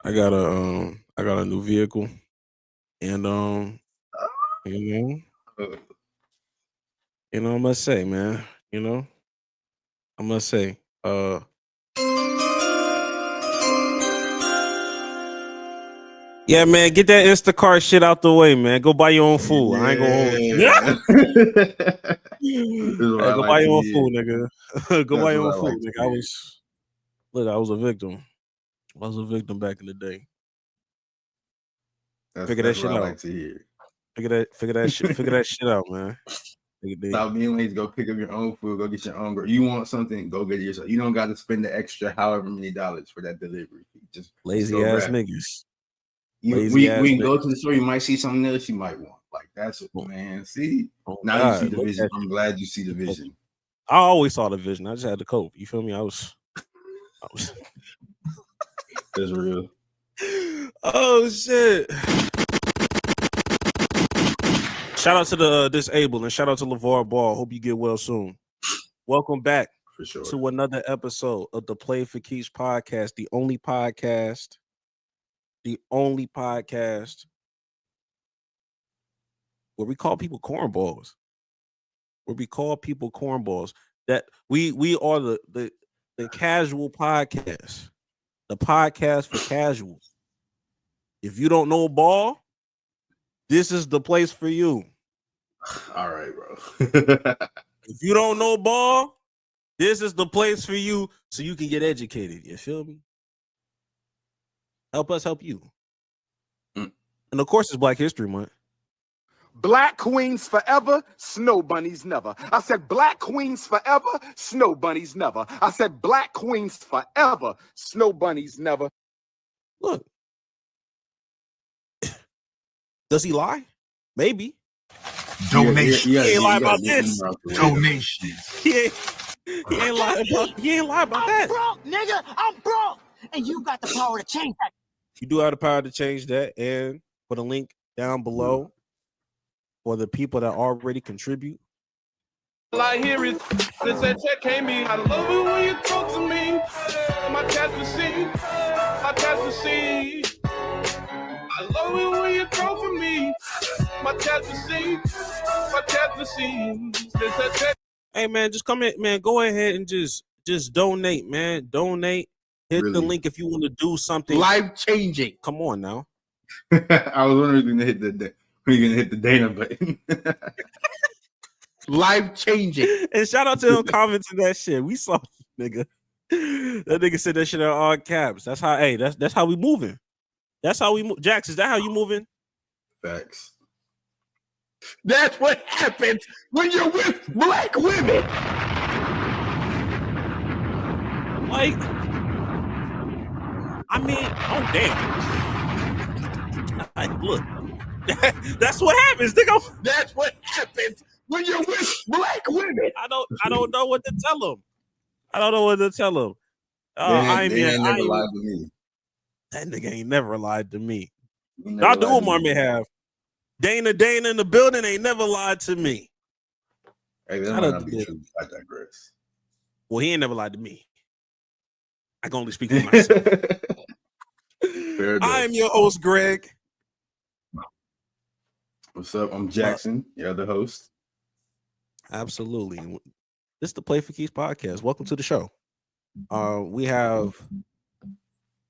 I got a new vehicle, and you know, I must say, man, I must say, yeah, man, get that Instacart shit out the way, man. Go buy your own food. I ain't gonna hold you. Hey, go buy your own food, nigga. Go buy your own food, nigga. I was a victim. I was a victim back in the day. Figure that shit out. Like to hear. Figure that shit out, man. Stop being lazy. Go pick up your own food. Go get your own. You want something? Go get it yourself. You don't got to spend the extra however many dollars for that delivery. Just lazy ass niggas. We can go to the store. You might see something else you might want. Like that's what, man. See, now you see the vision. I'm glad you see the vision. I always saw the vision. I just had to cope. You feel me? I was. That's real. Oh shit! Shout out to the disabled and shout out to LeVar Ball. Hope you get well soon. Welcome back for sure to another episode of the Play for Keeps podcast, the only podcast where we call people cornballs. That we are the casual podcast, the podcast for casuals. If you don't know ball, this is the place for you. All right, bro. If you don't know ball, this is the place for you so you can get educated. You feel me? Help us help you. And of course, it's Black History Month. Black queens forever, snow bunnies never. I said black queens forever, snow bunnies never. I said black queens forever, snow bunnies never. Look. Does he lie? Maybe. Donation. He ain't lie about this. Donation. He ain't lie about that. I'm broke, nigga. I'm broke. And you got the power to change that. You do have the power to change that. And put a link down below for the people that already contribute. All I hear is this check came in. I love it when you talk to me. My cat's the scene. My cat's the scene. I love it when you talk to me. My cat's the scene. My cat's the scene. Hey man, just come in, man. Go ahead and just donate, man. Donate. Hit the link if you want to do something life changing. Come on now. I was wondering if you're gonna hit the Dana button. Life changing. And shout out to him commenting that shit. We saw nigga. That nigga said that shit in all caps. That's how. Hey, that's how we moving. That's how we move. Jax, is that how you moving? Facts. That's what happens when you're with black women. Like, I mean, oh damn. Like, look, that's what happens, nigga. That's what happens when you're with black women. I don't know what to tell them. I don't know what to tell them. They ain't never lied to me. That nigga ain't never lied to me. Dr. Umar may have. Dana in the building ain't never lied to me. Hey, that might not be true. I digress. Well, he ain't never lied to me. I can only speak for myself. I am your host, Greg. What's up? I'm Jackson, your other host. Absolutely. This is the Play for Keeps podcast. Welcome to the show. We have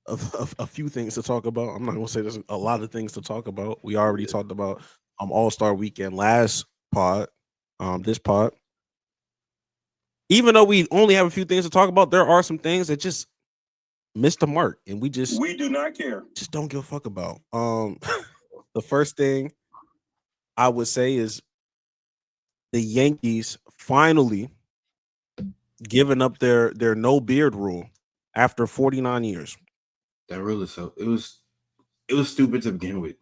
a few things to talk about. I'm not gonna say there's a lot of things to talk about. We already talked about All-Star Weekend last pod. This pod. Even though we only have a few things to talk about, there are some things that just missed the mark, and we do not care. Just don't give a fuck about. The first thing I would say is the Yankees finally giving up their no beard rule after 49 years. That rule is so it was stupid to begin with.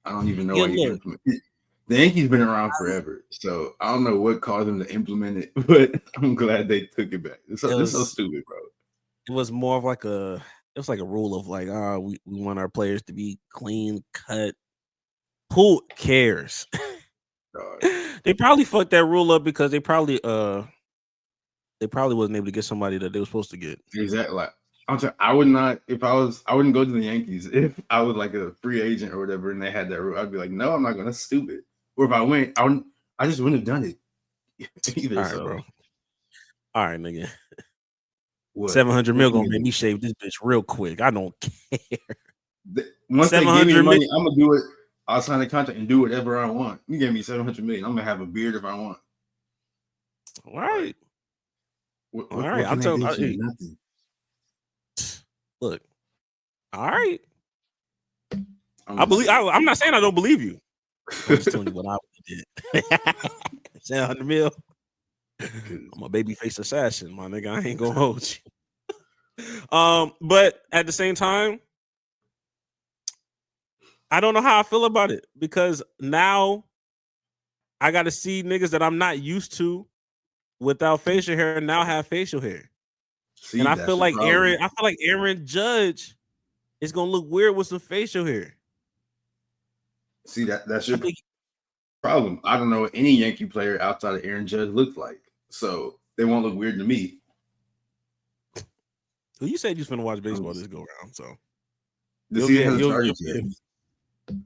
I don't even know why you implement it. The Yankees been around forever, so I don't know what caused them to implement it, but I'm glad they took it back. It's so stupid, bro. It was more of like a rule of like, we want our players to be clean cut. Who cares? They probably fucked that rule up because they probably wasn't able to get somebody that they were supposed to get. Exactly. I would not I wouldn't go to the Yankees if I was like a free agent or whatever, and they had that rule. I'd be like, no, I'm not going. That's stupid. Or if I went, I just wouldn't have done it either. All right, so, bro. All right, nigga. what? 700 mil gonna make me shave this bitch real quick. I don't care. Once they give me the money, I'm gonna do it. I'll sign the contract and do whatever I want. You give me 700 million, I'm gonna have a beard if I want. All right. All right. I'm telling you. Nothing. Look. All right. I believe. I'm not saying I don't believe you. I'm just telling you what I did. 700 mil. I'm a babyface assassin, my nigga. I ain't gonna hold you. But at the same time, I don't know how I feel about it because now I got to see niggas that I'm not used to without facial hair now have facial hair. See, and I feel like Aaron Judge is gonna look weird with some facial hair. See, that's your problem. I don't know what any Yankee player outside of Aaron Judge looks like, so they won't look weird to me. Well, you said you was gonna watch baseball this go round, so the season hasn't started yet.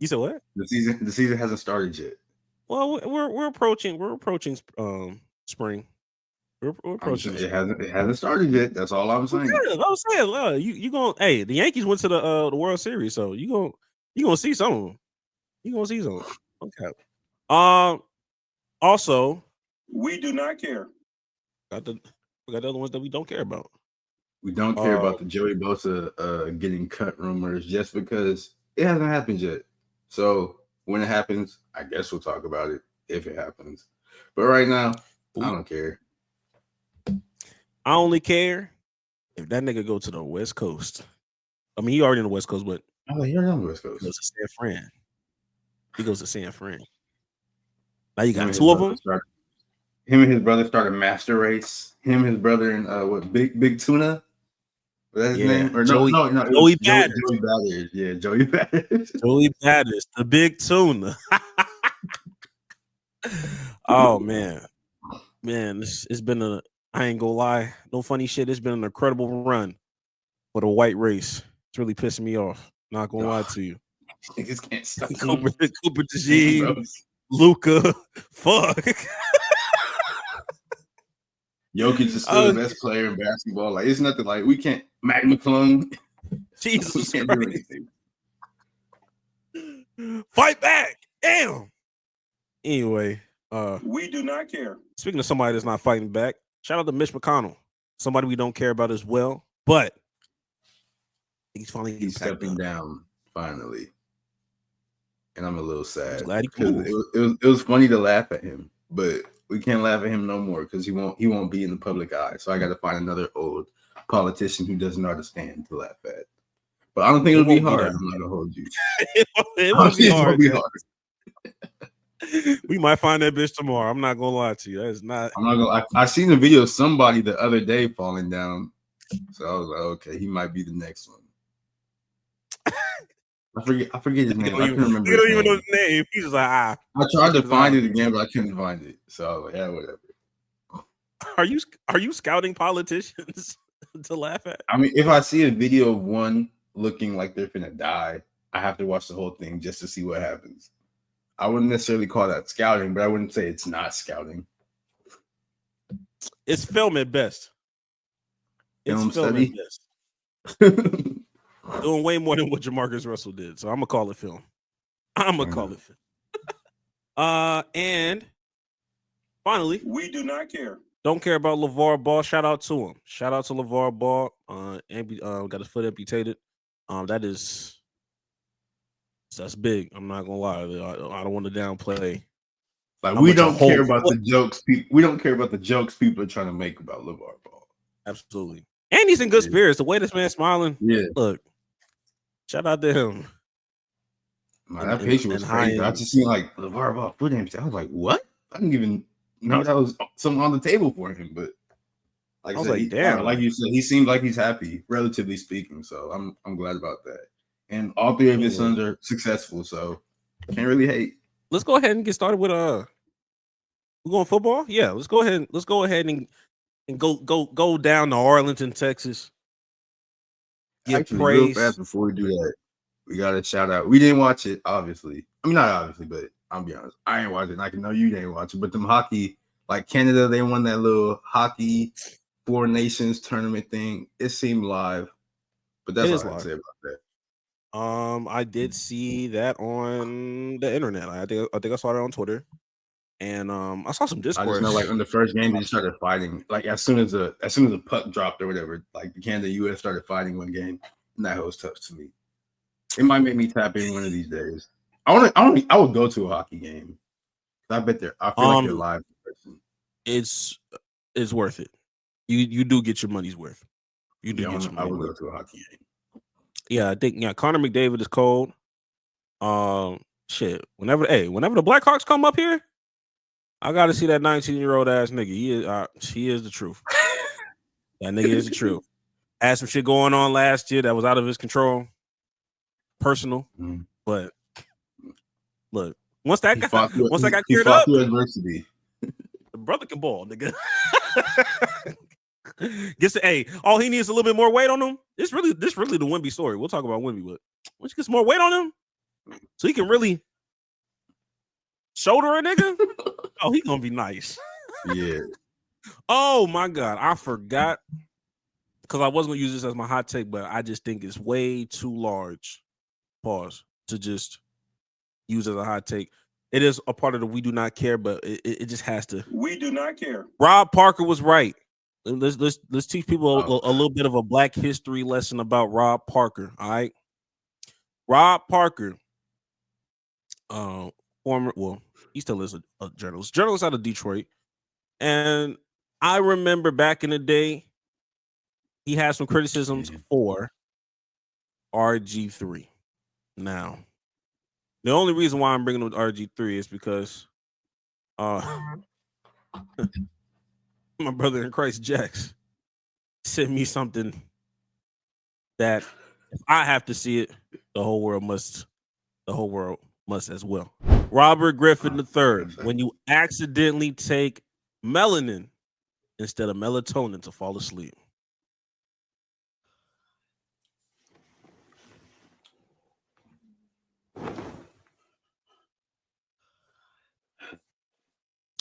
You said what? The season hasn't started yet. Well, we're approaching spring. We're approaching. It hasn't started yet. That's all I'm saying. I'm saying, you gonna the Yankees went to the World Series, so you gonna see some. You gonna see some. Okay. Also, we do not care. We got the other ones that we don't care about. We don't care about the Joey Bosa getting cut rumors just because it hasn't happened yet. So when it happens, I guess we'll talk about it if it happens. But right now, I don't care. I only care if that nigga go to the West Coast. I mean, he already on the West Coast, but you're on the West Coast. He goes to San Fran. He goes to San Fran. Now you got two of them. Him and his brother started Master Race. Him and his brother and Big Tuna. Was that his name? Or Joey Batters. Joey Batters. Yeah, Joey Batters. Joey Batters, the Big Tuna. Oh man, it's been I ain't gonna lie, no funny shit. It's been an incredible run for the white race. It's really pissing me off. Not gonna lie to you. Niggas can't stop. Cooper DeJean, Luka, fuck. Jokic is still the best player in basketball. Like it's nothing like we can't. Mac McClung. Jesus, we can't do anything. Fight back. Damn. Anyway, we do not care. Speaking of somebody that's not fighting back, shout out to Mitch McConnell, somebody we don't care about as well, but he's stepping down finally, and I'm a little sad. Glad he cool. It was funny to laugh at him, but we can't laugh at him no more because he won't be in the public eye. So I got to find another old politician who doesn't understand to laugh at. But I don't think it'll be hard. I'm not gonna hold you. It won't be hard. We might find that bitch tomorrow. I'm not gonna lie to you. That's not. I'm not gonna. I seen a video of somebody the other day falling down, so I was like, okay, he might be the next one. I forget his name. I can't remember. You don't even know his name. He's just like I tried to find it again, but I couldn't find it. So I was like, yeah, whatever. Are you scouting politicians to laugh at? I mean, if I see a video of one looking like they're finna die, I have to watch the whole thing just to see what happens. I wouldn't necessarily call that scouting, but I wouldn't say it's not scouting. It's film at best. Film study. At best. Doing way more than what Jamarcus Russell did. So I'm gonna call it film. And finally, we do not care. Don't care about LeVar Ball. Shout out to him. Shout out to LeVar Ball. Got his foot amputated. That's big. I'm not gonna lie. I don't want to downplay. Like we don't care about the jokes. We don't care about the jokes people are trying to make about LeVar Ball. Absolutely. And he's in good spirits. The way this man's smiling. Yeah. Look. Shout out to him. Man, that picture was crazy. I just seen like LeVar Ball foot amputated. I was like, what? I didn't even know that was something on the table for him. But like I was like, damn. Like you said, he seemed like he's happy, relatively speaking. So I'm glad about that. And all three of his sons are successful, so can't really hate. Let's go ahead and get started with we're going football. Yeah, let's go ahead and go down to Arlington, Texas. give Actually, praise. real fast before we do that, we got to shout out. We didn't watch it, obviously. I mean, not obviously, but I'll be honest. I ain't watch it. And I can know you didn't watch it. But them hockey, like Canada, they won that little hockey Four Nations tournament thing. It seemed live, but that's all I can say about that. I did see that on the internet. I think I saw it on Twitter, and I saw some discourse. I just know, like, on the first game, they started fighting. Like, as soon as the puck dropped or whatever, like the Canada US started fighting one game, and that was tough to me. It might make me tap in one of these days. I would go to a hockey game. I bet I feel like they're live in person. It's worth it. You do get your money's worth. You do get your money. I would go to a hockey game. Yeah, I think Connor McDavid is cold. Shit. Whenever the Blackhawks come up here, I gotta see that 19-year-old ass nigga. He is the truth. That nigga is the truth. Had some shit going on last year that was out of his control. Personal, but look, once that got cleared up, adversity. The brother can ball, nigga. All he needs is a little bit more weight on him. This really the Wemby story. We'll talk about Wemby, but once he gets more weight on him, so he can really shoulder a nigga. Oh, he gonna be nice. Yeah. Oh my God, I forgot because I was gonna use this as my hot take, but I just think it's way too large. Pause to just use as a hot take. It is a part of the we do not care, but it just has to. We do not care. Rob Parker was right. Let's teach people a little bit of a Black history lesson about Rob Parker. All right, Rob Parker, he still is a journalist out of Detroit, and I remember back in the day, he had some criticisms for RG3. Now, the only reason why I'm bringing up RG3 is because my brother in Christ, Jax, sent me something that if I have to see it, the whole world must as well. Robert Griffin III, when you accidentally take melanin instead of melatonin to fall asleep.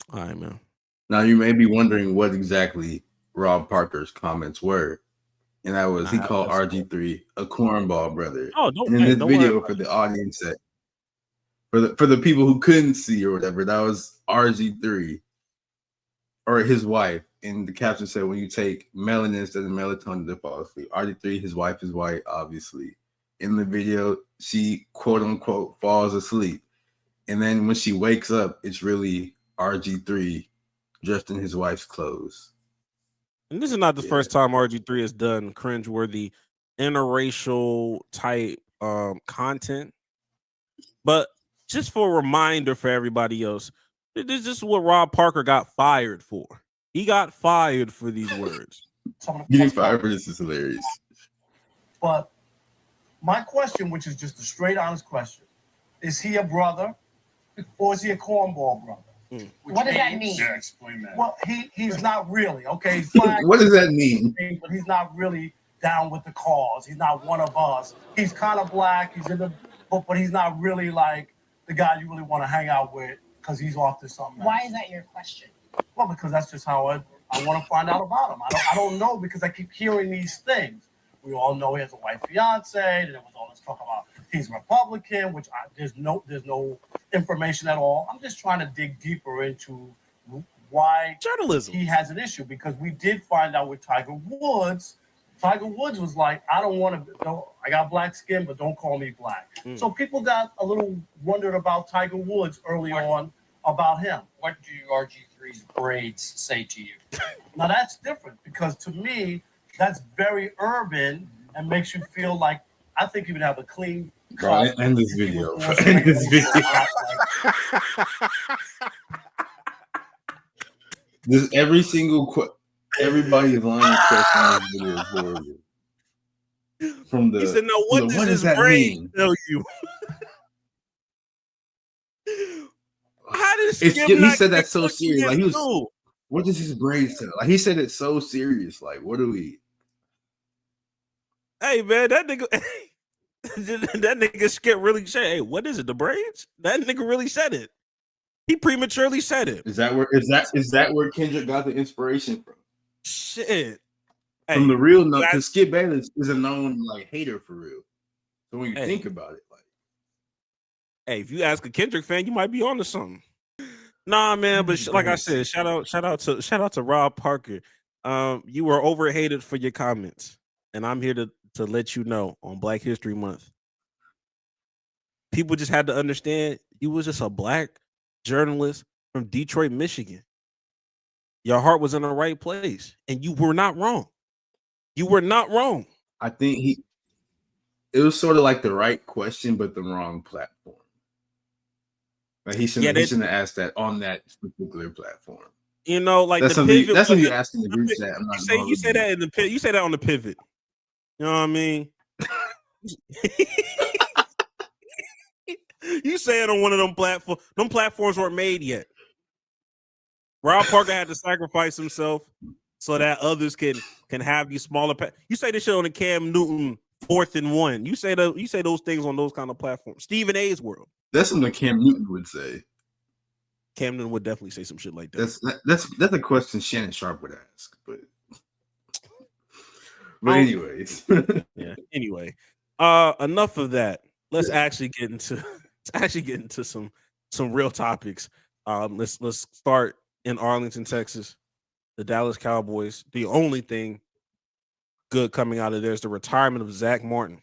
All right, man. Now you may be wondering what exactly Rob Parker's comments were, and that was he called RG3 a cornball brother. Oh, don't. And in this video for the audience that for the people who couldn't see or whatever, that was RG3 or his wife. And the caption said, "When you take melanin instead of melatonin to fall asleep." RG3, his wife is white, obviously. In the video, she quote unquote falls asleep, and then when she wakes up, it's really RG3 dressed in his wife's clothes. And this is not the first time RG3 has done cringeworthy interracial type content. But just for a reminder for everybody else, this is what Rob Parker got fired for. He got fired for these words. Getting fired for this is hilarious. But my question, which is just a straight honest question, is he a brother or is he a cornball brother? What does that mean? Yeah, explain that. Well, he's not really, okay? He's black, What does that mean? but he's not really down with the cause. He's not one of us. He's kind of black. He's in the, but he's not really like the guy you really want to hang out with because he's off to something else. Why is that your question? Well, because that's just how I want to find out about him. I don't know because I keep hearing these things. We all know he has a white fiance, and there was all this talk about he's Republican, which there's no information at all. I'm just trying to dig deeper into why Journalism. He has an issue because we did find out with Tiger Woods. Tiger Woods was like, I got black skin, but don't call me black. So people got a little wondered about Tiger Woods early on about him. What do RG3's braids say to you? Now that's different because to me, that's very urban and makes you feel like I think you would have a clean cut. Bro, end this video. End this video. This everybody's line of question in this video is horrible. From the He said, "No, what does his brain tell you?" How does he said that so serious? Like he was. What does his braids tell? Like he said it so serious. Like what do we? Hey man, that nigga, that nigga Skip really said, "Hey, what is it? The braids?" That nigga really said it. He prematurely said it. Is that where Kendrick got the inspiration from? Shit. From Hey, the real note, because Skip Bayless is a known like hater for real. So when you hey, think about it, like, hey, if you ask a Kendrick fan, you might be onto something. Nah, man, but like I said, shout out to Rob Parker. You were overhated for your comments, and I'm here to let you know on Black History Month. People just had to understand you was just a black journalist from Detroit, Michigan. Your heart was in the right place, and you were not wrong. You were not wrong. I think it was sort of like the right question, but the wrong platform. Like he shouldn't have asked that on that particular platform. You know, like that's the pivot. That's when you ask in the group chat. You say that in the pivot. You say that on the pivot. You know what I mean? You say it on one of them platforms. Them platforms weren't made yet. Rob Parker had to sacrifice himself so that others can have these smaller. You say this shit on the Cam Newton 4th and 1. You say those things on those kind of platforms. Stephen A's world. That's something Cam Newton would say. Cam Newton would definitely say some shit like that. That's a question Shannon Sharp would ask, but anyways. Yeah. Anyway, enough of that. Let's actually get into some real topics. Let's start in Arlington, Texas. The Dallas Cowboys. The only thing good coming out of there is the retirement of Zack Martin.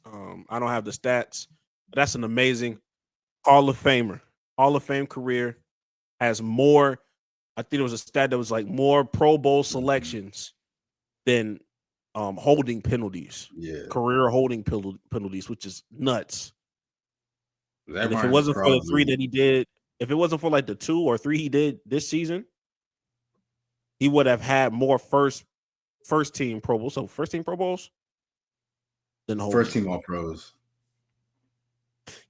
I don't have the stats, but that's an amazing Hall of Famer. Hall of Fame career, has more. I think it was a stat that was like more Pro Bowl selections than holding penalties. Yeah, career holding penalties, which is nuts. And if it wasn't for the 3 that he did, if it wasn't for like the 2 or 3 he did this season, he would have had more first team Pro Bowls. So first team Pro Bowls than holding. First team All Pros.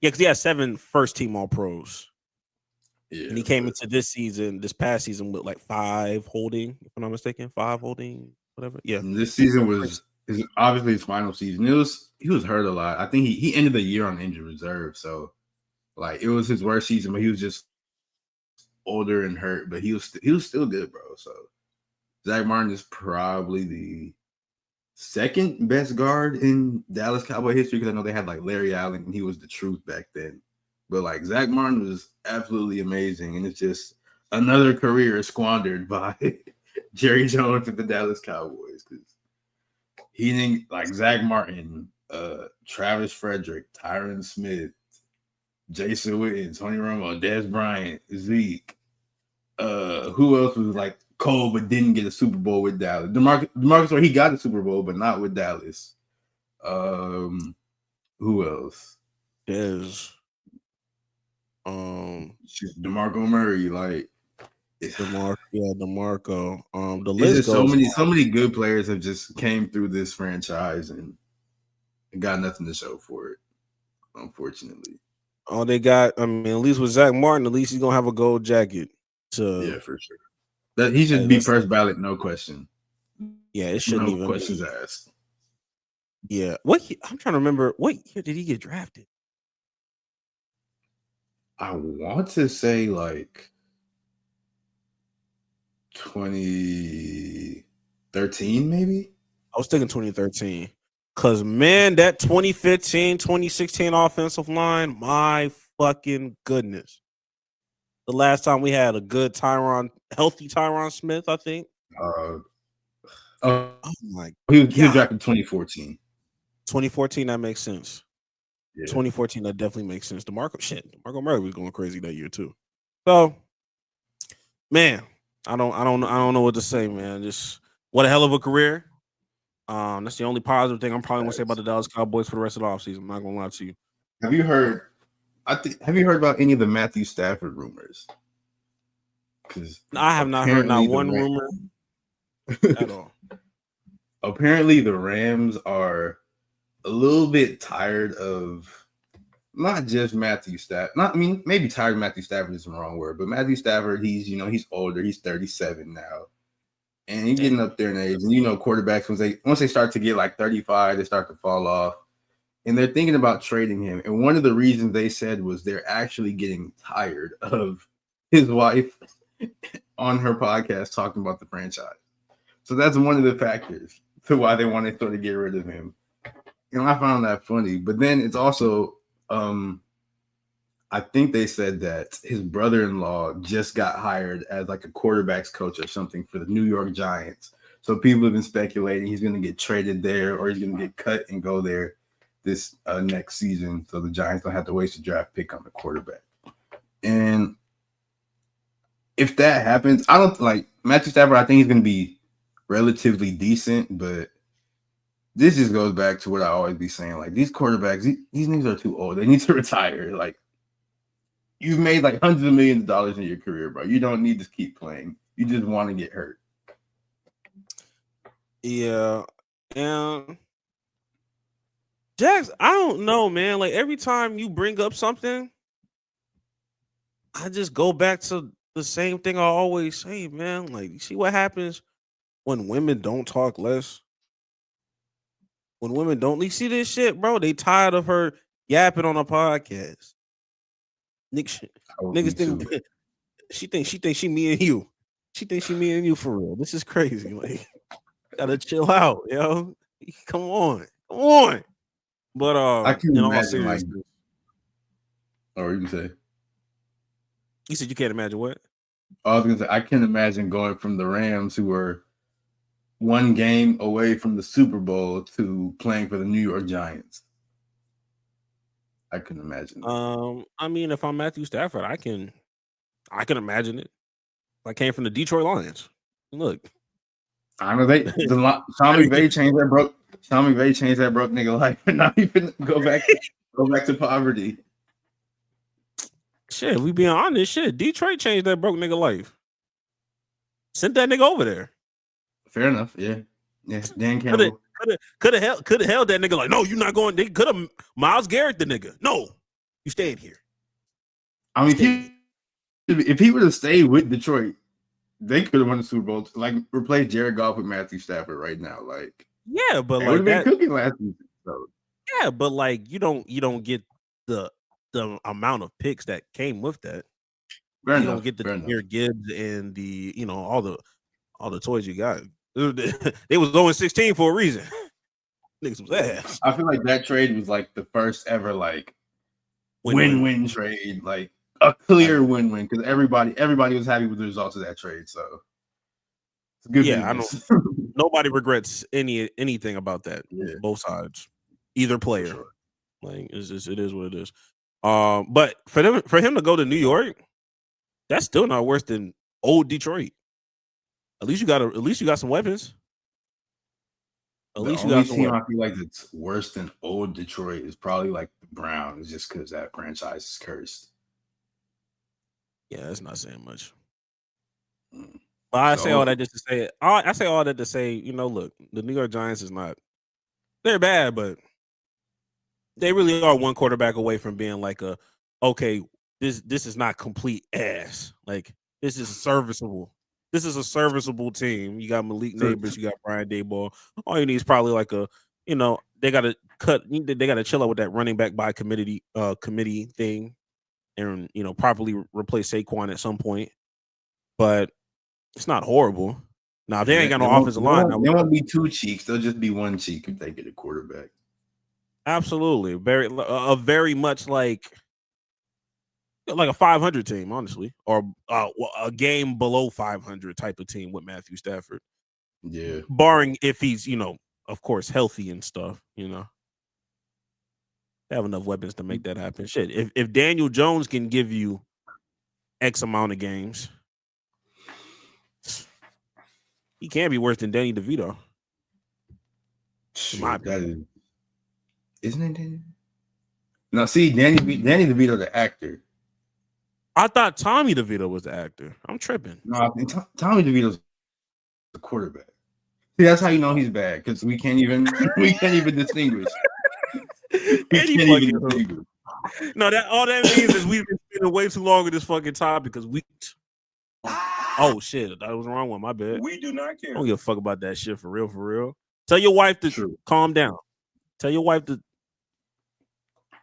Yeah, because he had 7 first team All Pros. Yeah, and he came into this past season with like 5 holding, if I'm not mistaken, 5 holding, whatever. Yeah, and this season was obviously his final season. He was hurt a lot. I think he ended the year on injured reserve, so like it was his worst season. But he was just older and hurt, but he was still good, bro. So Zack Martin is probably the second best guard in Dallas Cowboy history, because I know they had like Larry Allen and he was the truth back then. But like Zack Martin was absolutely amazing, and it's just another career squandered by Jerry Jones and the Dallas Cowboys, because he didn't like Zack Martin, Travis Frederick, Tyron Smith, Jason Witten, Tony Romo, Dez Bryant, Zeke. Who else was like cold but didn't get a Super Bowl with Dallas? DeMarcus, where he got a Super Bowl but not with Dallas. Who else? Dez. DeMarco Murray, like DeMarco. The it's list just goes so many good players have just came through this franchise and got nothing to show for it, unfortunately. All they got, I mean, at least with Zack Martin, at least he's gonna have a gold jacket. Yeah, for sure. That he should be first ballot, no question. Yeah, it shouldn't even questions asked. Yeah, I'm trying to remember what year did he get drafted? I want to say like 2013, maybe. I was thinking 2013. Because, man, that 2015, 2016 offensive line, my fucking goodness. The last time we had a good healthy Tyron Smith, I think. Oh my God. He was drafted in 2014. 2014, that makes sense. Yeah. 2014, that definitely makes sense. DeMarco Murray was going crazy that year too. So, man, I don't know what to say, man. Just what a hell of a career. That's the only positive thing I'm probably gonna say about the Dallas Cowboys for the rest of the offseason. I'm not gonna lie to you. Have you heard about any of the Matthew Stafford rumors? Because I have not heard not one rumor at all. Apparently, the Rams are a little bit tired of not just Matthew Stafford. Maybe tired of Matthew Stafford is the wrong word, but Matthew Stafford, he's older. He's 37 now. And he's getting up there in age. And you know, quarterbacks once they start to get like 35, they start to fall off. And they're thinking about trading him. And one of the reasons they said was they're actually getting tired of his wife on her podcast talking about the franchise. So that's one of the factors to why they want to sort of get rid of him. And I found that funny. But then it's also, I think they said that his brother-in-law just got hired as like a quarterback's coach or something for the New York Giants. So people have been speculating he's going to get traded there or he's going to get cut and go there this next season. So the Giants don't have to waste a draft pick on the quarterback. And if that happens, I don't like Matthew Stafford. I think he's going to be relatively decent, but this just goes back to what I always be saying. Like these quarterbacks, these niggas are too old. They need to retire. Like you've made like hundreds of millions of dollars in your career, bro. You don't need to keep playing. You just want to get hurt. Yeah. And Jax, I don't know, man. Like every time you bring up something, I just go back to the same thing I always say, man. Like, you see what happens when women don't talk less? When women don't, you see this shit, bro? They tired of her yapping on a podcast. Niggas think she thinks she me and you. She thinks she me and you for real. This is crazy. Like, gotta chill out, yo. Come on. But I can in all imagine like, seriousness, or you can say, you said you can't imagine what? I was gonna say I can imagine going from the Rams, who were one game away from the Super Bowl, to playing for the New York Giants. I can imagine that. I mean, if I'm Matthew Stafford, I can imagine it. I came from the Detroit Lions. Look, I know Sean McVay changed that broke. Sean McVay changed that broke nigga life, and now even go back to poverty. Shit, we being honest, shit. Detroit changed that broke nigga life. Sent that nigga over there. Fair enough. Yeah. Dan Campbell could have held that nigga like, no, you're not going. They could have Myles Garrett the nigga. No, you staying here. I mean, if he would have stayed with Detroit, they could have won the Super Bowl. Like replace Jared Goff with Matthew Stafford right now. Like, yeah, but like would have been cooking last season. So. Yeah, but like you don't get the amount of picks that came with that. Fair you enough, don't get the Jahmyr Gibbs and the all the toys you got. They was 0-16 for a reason. Niggas was ass. I feel like that trade was like the first ever like win-win trade, like a clear win-win because everybody was happy with the results of that trade. So it's good. Yeah, business. I know. Nobody regrets anything about that. Yeah. Both sides, either player. Sure. Like it is what it is. But for him to go to New York, that's still not worse than old Detroit. At least you got some weapons. At least you got some weapons. I feel like it's worse than old Detroit is probably like the Browns, just because that franchise is cursed. Yeah, that's not saying much. But I say all that just to say I say all that to say, look, the New York Giants is not they're bad, but they really are one quarterback away from being like this is not complete ass. Like this is serviceable. This is a serviceable team. You got Malik Neighbors, you got Brian Daboll. All you need is probably like they got to chill out with that running back by committee thing, and properly replace Saquon at some point. But it's not horrible. Now they ain't got no offensive line. They won't be two cheeks. They'll just be one cheek if they get a quarterback. Absolutely, very much like a 500 team, honestly, or a game below 500 type of team with Matthew Stafford. Yeah, barring if he's of course healthy and stuff. They have enough weapons to make that happen. Shit, if Daniel Jones can give you X amount of games, he can't be worse than Danny DeVito. Isn't it Danny? No, see, Danny DeVito, the actor. I thought Tommy DeVito was the actor. I'm tripping. No, I think Tommy DeVito's the quarterback. See, that's how you know he's bad because we can't even distinguish. No, all that means is we've been spending way too long with this fucking topic because we. Oh shit, that was the wrong one. My bad. We do not I care. don't give a fuck about that shit for real, for real. Tell your wife to calm down. Tell your wife to,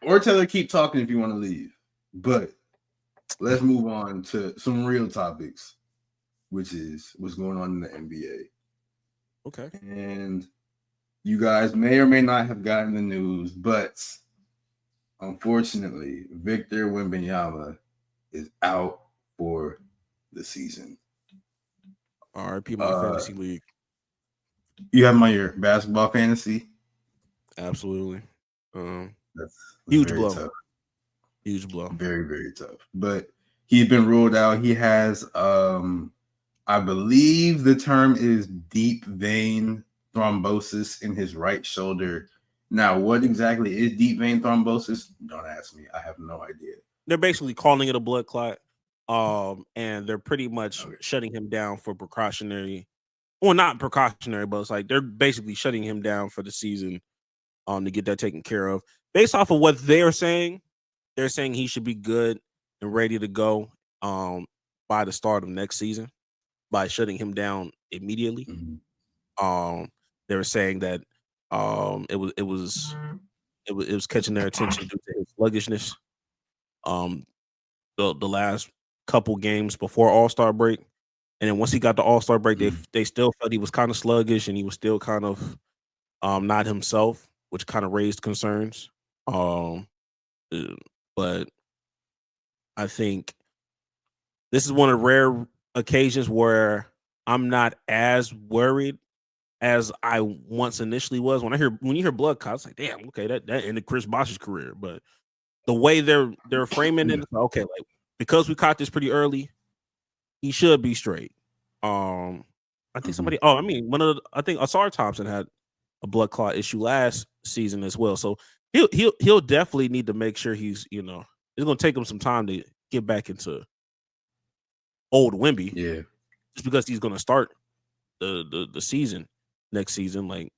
or tell her keep talking if you want to leave. But let's move on to some real topics, which is what's going on in the NBA. Okay. And you guys may or may not have gotten the news, but unfortunately, Victor Wembanyama is out for the season. RIP my fantasy league. You have him on your basketball fantasy? Absolutely. That's huge very blow. tough. Huge blow. Very, very tough. But he's been ruled out. He has, I believe the term is deep vein thrombosis in his right shoulder. Now, what exactly is deep vein thrombosis? Don't ask me. I have no idea. They're basically calling it a blood clot. And they're pretty much shutting him down for precautionary. Well, not precautionary, but it's like they're basically shutting him down for the season to get that taken care of. Based off of what they're saying he should be good and ready to go by the start of next season by shutting him down immediately. Mm-hmm. They were saying that it was catching their attention due to his sluggishness. The last couple games before All-Star break. And then once he got the All-Star break, they still felt he was kind of sluggish and he was still kind of not himself, which kind of raised concerns. But I think this is one of the rare occasions where I'm not as worried as I once initially was. When you hear blood clots, like, damn, okay, that ended Chris Bosh's career. But the way they're framing it, okay, like because we caught this pretty early, he should be straight. I think somebody. Oh, I mean, I think Asar Thompson had a blood clot issue last season as well. So he'll definitely need to make sure he's, it's going to take him some time to get back into old Wemby. Yeah, just because he's going to start the season next season. Like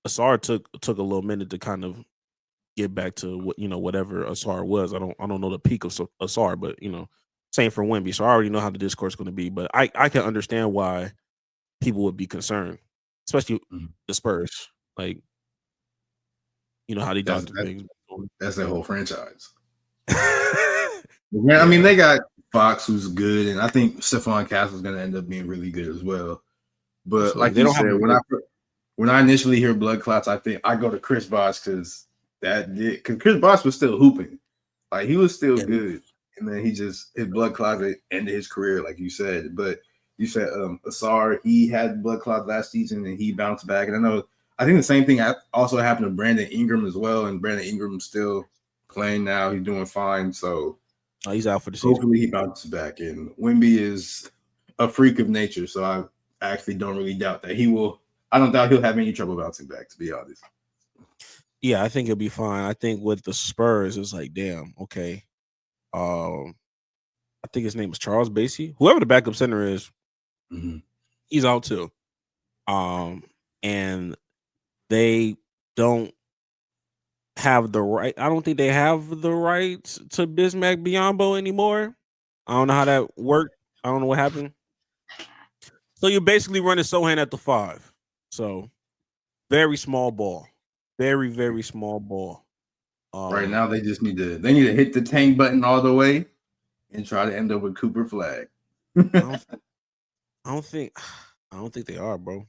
Asar took a little minute to kind of get back to what whatever Asar was. I don't know the peak of Asar, but same for Wemby. So I already know how the discourse is going to be. But I can understand why people would be concerned, especially the Spurs. Like, how they done things. That's their whole franchise. I mean, they got Fox, who's good, and I think Stephon Castle is going to end up being really good as well. But like you said, when I initially hear blood clots, I think I go to Chris Bosh because Chris Bosh was still hooping, like he was still good, and then his blood clot ended his career, like you said. But you said Asar, he had blood clot last season and he bounced back, and I think the same thing also happened to Brandon Ingram as well, and Brandon Ingram's still playing now. He's doing fine, so he's out for the season. Hopefully he bounces back. And Wemby is a freak of nature, so I actually don't really doubt that he will. I don't doubt he'll have any trouble bouncing back, to be honest. Yeah, I think he'll be fine. I think with the Spurs, it's like, damn, okay. I think his name is Charles Bassey. Whoever the backup center is, he's out too. And they don't have the right. I don't think they have the right to Bismack Biyombo anymore. I don't know how that worked. I don't know what happened. So you're basically running Sohan at the 5. So very small ball. Very, very small ball. Right now they just need to hit the tank button all the way and try to end up with Cooper Flag. I don't think they are, bro.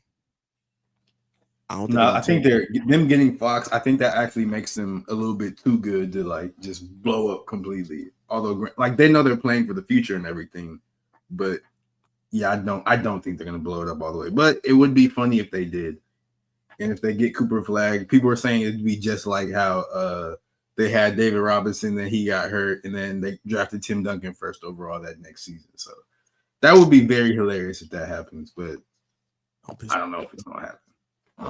I think them getting Fox. I think that actually makes them a little bit too good to like just blow up completely. Although, like they know they're playing for the future and everything, but yeah, I don't think they're gonna blow it up all the way. But it would be funny if they did. And if they get Cooper Flag, people are saying it'd be just like how they had David Robinson, then he got hurt, and then they drafted Tim Duncan first overall that next season. So that would be very hilarious if that happens. But I don't know if it's gonna happen.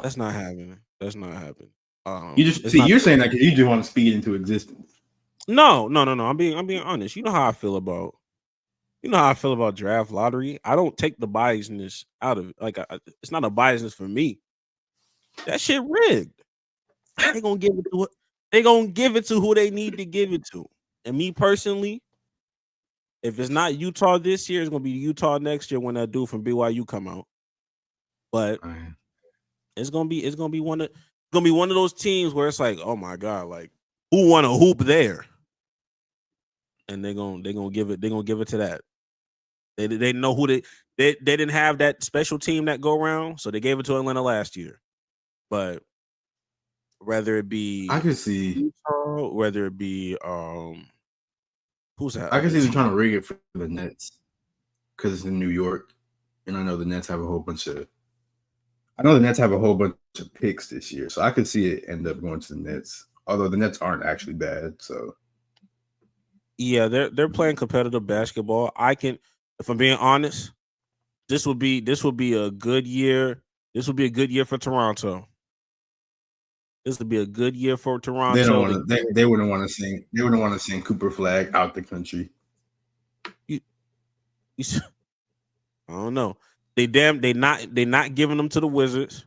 That's not happening. You're saying that because you just want to speak it into existence. No. I'm being honest. You know how I feel about draft lottery. I don't take the biasness out of it. Like it's not a biasness for me. That shit rigged. They gonna give it to who they need to give it to. And me personally, If it's not Utah this year, it's gonna be Utah next year when that dude from BYU come out. But it's gonna be one of those teams where it's like, oh my god, like who won a hoop there? And they're gonna give it to that. They know who they didn't have that special team that go around, so they gave it to Atlanta last year. But whether it be I can see Utah, whether it be who's that? I can see them trying to rig it for the Nets because it's in New York, and I know the Nets have a whole bunch of picks this year, so I could see it end up going to the Nets. Although the Nets aren't actually bad, so yeah, they're playing competitive basketball. If I'm being honest, this would be a good year. This would be a good year for Toronto. This would be a good year for Toronto. They don't want to. They wouldn't want to sing. They wouldn't want to sing Cooper Flag out the country. I don't know. They not giving them to the Wizards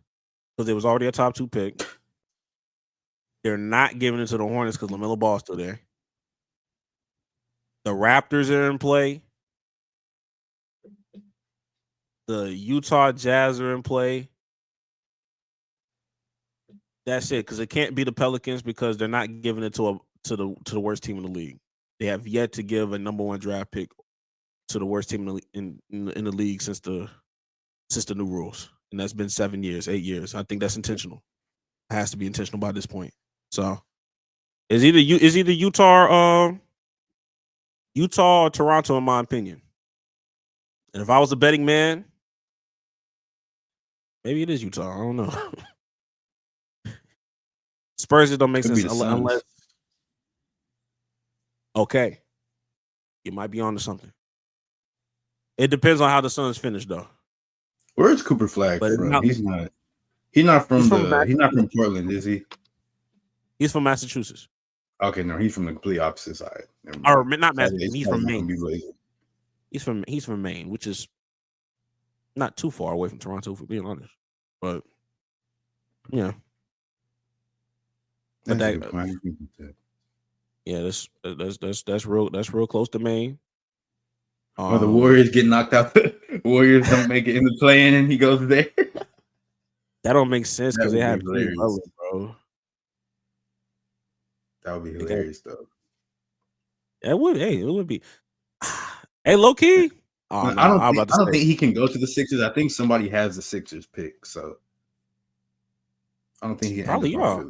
because there was already a top 2 pick. They're not giving it to the Hornets because LaMelo Ball's still there. The Raptors are in play. The Utah Jazz are in play. That's it, because it can't be the Pelicans because they're not giving it to the worst team in the league. They have yet to give a number 1 draft pick to the worst team in the league since the new rules, and that's been 8 years. I think that's intentional. It has to be intentional by this point. So, is either Utah or Toronto, in my opinion. And if I was a betting man, maybe it is Utah. I don't know. Spurs, it don't make sense unless. Okay, you might be on to something. It depends on how the Suns finish, though. Where's Cooper Flag from? He's not from Portland, is he? He's from Massachusetts. Okay, no, he's from the complete opposite side. Or not Massachusetts. He's from Maine. He's from Maine, which is not too far away from Toronto, for being honest. But yeah. But that's real close to Maine. The Warriors get knocked out. The Warriors don't make it in the play-in, and he goes there. That don't make sense because they have hilarious, bro. That would be hilarious, though. It would. Hey, it would be. Hey, low key. Oh, no, I don't think he can go to the Sixers. I think somebody has the Sixers pick, so I don't think he can. Probably y'all.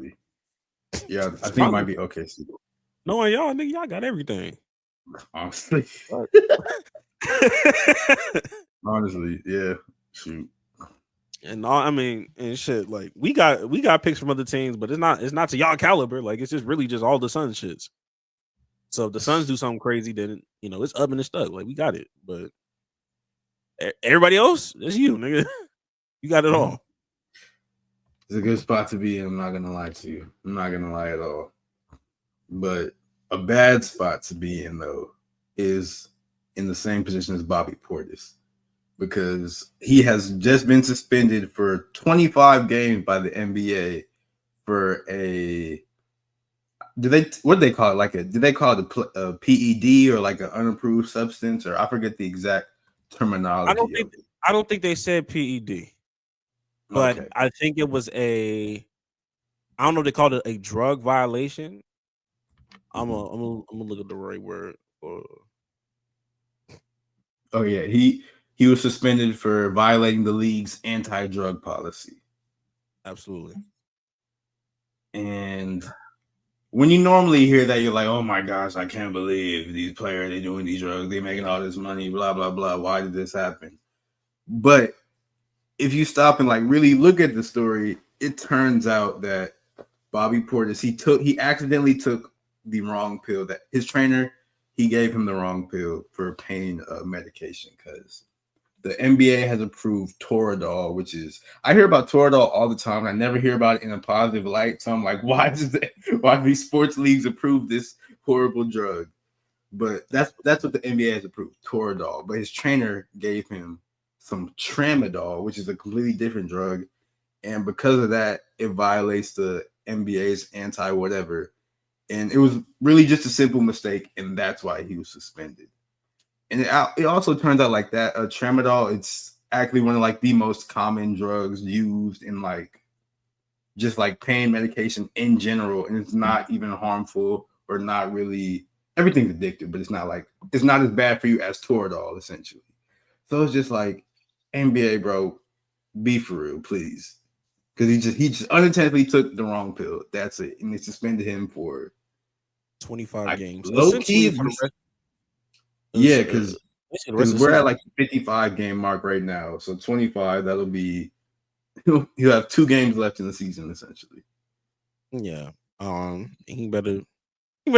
Yeah, I think it might be OKC. No, y'all, nigga, y'all got everything. Honestly. Honestly, yeah. Shoot. And and shit, like we got picks from other teams, but it's not to y'all caliber. Like it's just really just all the Suns shits. So if the Suns do something crazy, then it's up and it's stuck. Like we got it, but everybody else, it's you, nigga. You got it all. It's a good spot to be in. I'm not gonna lie to you. I'm not gonna lie at all. But a bad spot to be in, though, is in the same position as Bobby Portis, because he has just been suspended for 25 games by the NBA for what do they call it? Did they call it a PED or like an unapproved substance, or I forget the exact terminology. I don't think they said PED, but okay. I think it was I don't know if they called it a drug violation. I'm gonna look at the right word. Oh yeah, he was suspended for violating the league's anti-drug policy. Absolutely. And when you normally hear that, you're like, "Oh my gosh, I can't believe these players, they're doing these drugs, they're making all this money, blah blah blah. Why did this happen?" But if you stop and like really look at the story, it turns out that Bobby Portis, he accidentally took the wrong pill. That his trainer, he gave him the wrong pill for pain medication, because the NBA has approved Toradol, which is, I hear about Toradol all the time. I never hear about it in a positive light. So I'm like, why do these sports leagues approve this horrible drug? But that's what the NBA has approved, Toradol. But his trainer gave him some Tramadol, which is a completely different drug. And because of that, it violates the NBA's anti-whatever. And it was really just a simple mistake, and that's why he was suspended. And it also turns out like that tramadol, it's actually one of like the most common drugs used in like just like pain medication in general, and it's not even harmful or not really. Everything's addictive, but it's not as bad for you as Toradol essentially. So it's just like NBA, bro, be for real, please, because he just unintentionally took the wrong pill. That's it, and they suspended him for 25 games. Low key, For the rest, yeah, because we're at like the 55 game mark right now. So 25, that'll be he'll have 2 games left in the season essentially. Yeah. He better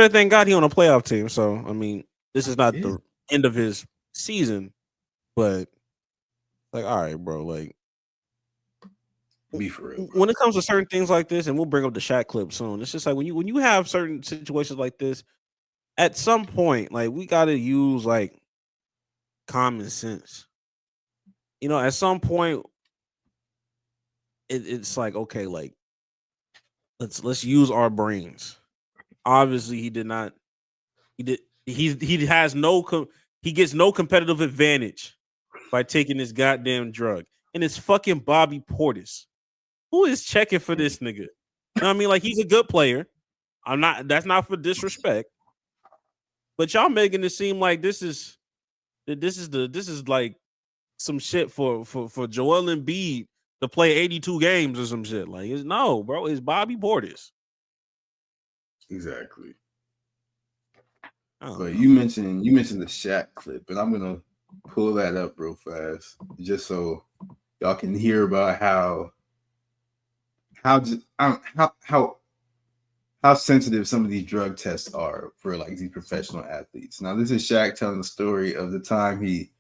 thank God he on a playoff team. So I mean, this is not the end of his season, but like, all right, bro, like be for real, when it comes to certain things like this, and we'll bring up the Shaq clip soon. It's just like when you have certain situations like this, at some point, like we gotta use like common sense. You know, at some point, it's like, okay, like let's use our brains. Obviously, he did not. He has no. He gets no competitive advantage by taking this goddamn drug, and it's fucking Bobby Portis. Who is checking for this nigga? You know what I mean? Like, he's a good player. I'm not. That's not for disrespect. But y'all making it seem like this is like some shit for Joel Embiid to play 82 games or some shit. Like, no, bro. It's Bobby Portis. Exactly. But you mentioned the Shaq clip, and I'm gonna pull that up real fast just so y'all can hear about how sensitive some of these drug tests are for like these professional athletes. Now, this is Shaq telling the story of the time he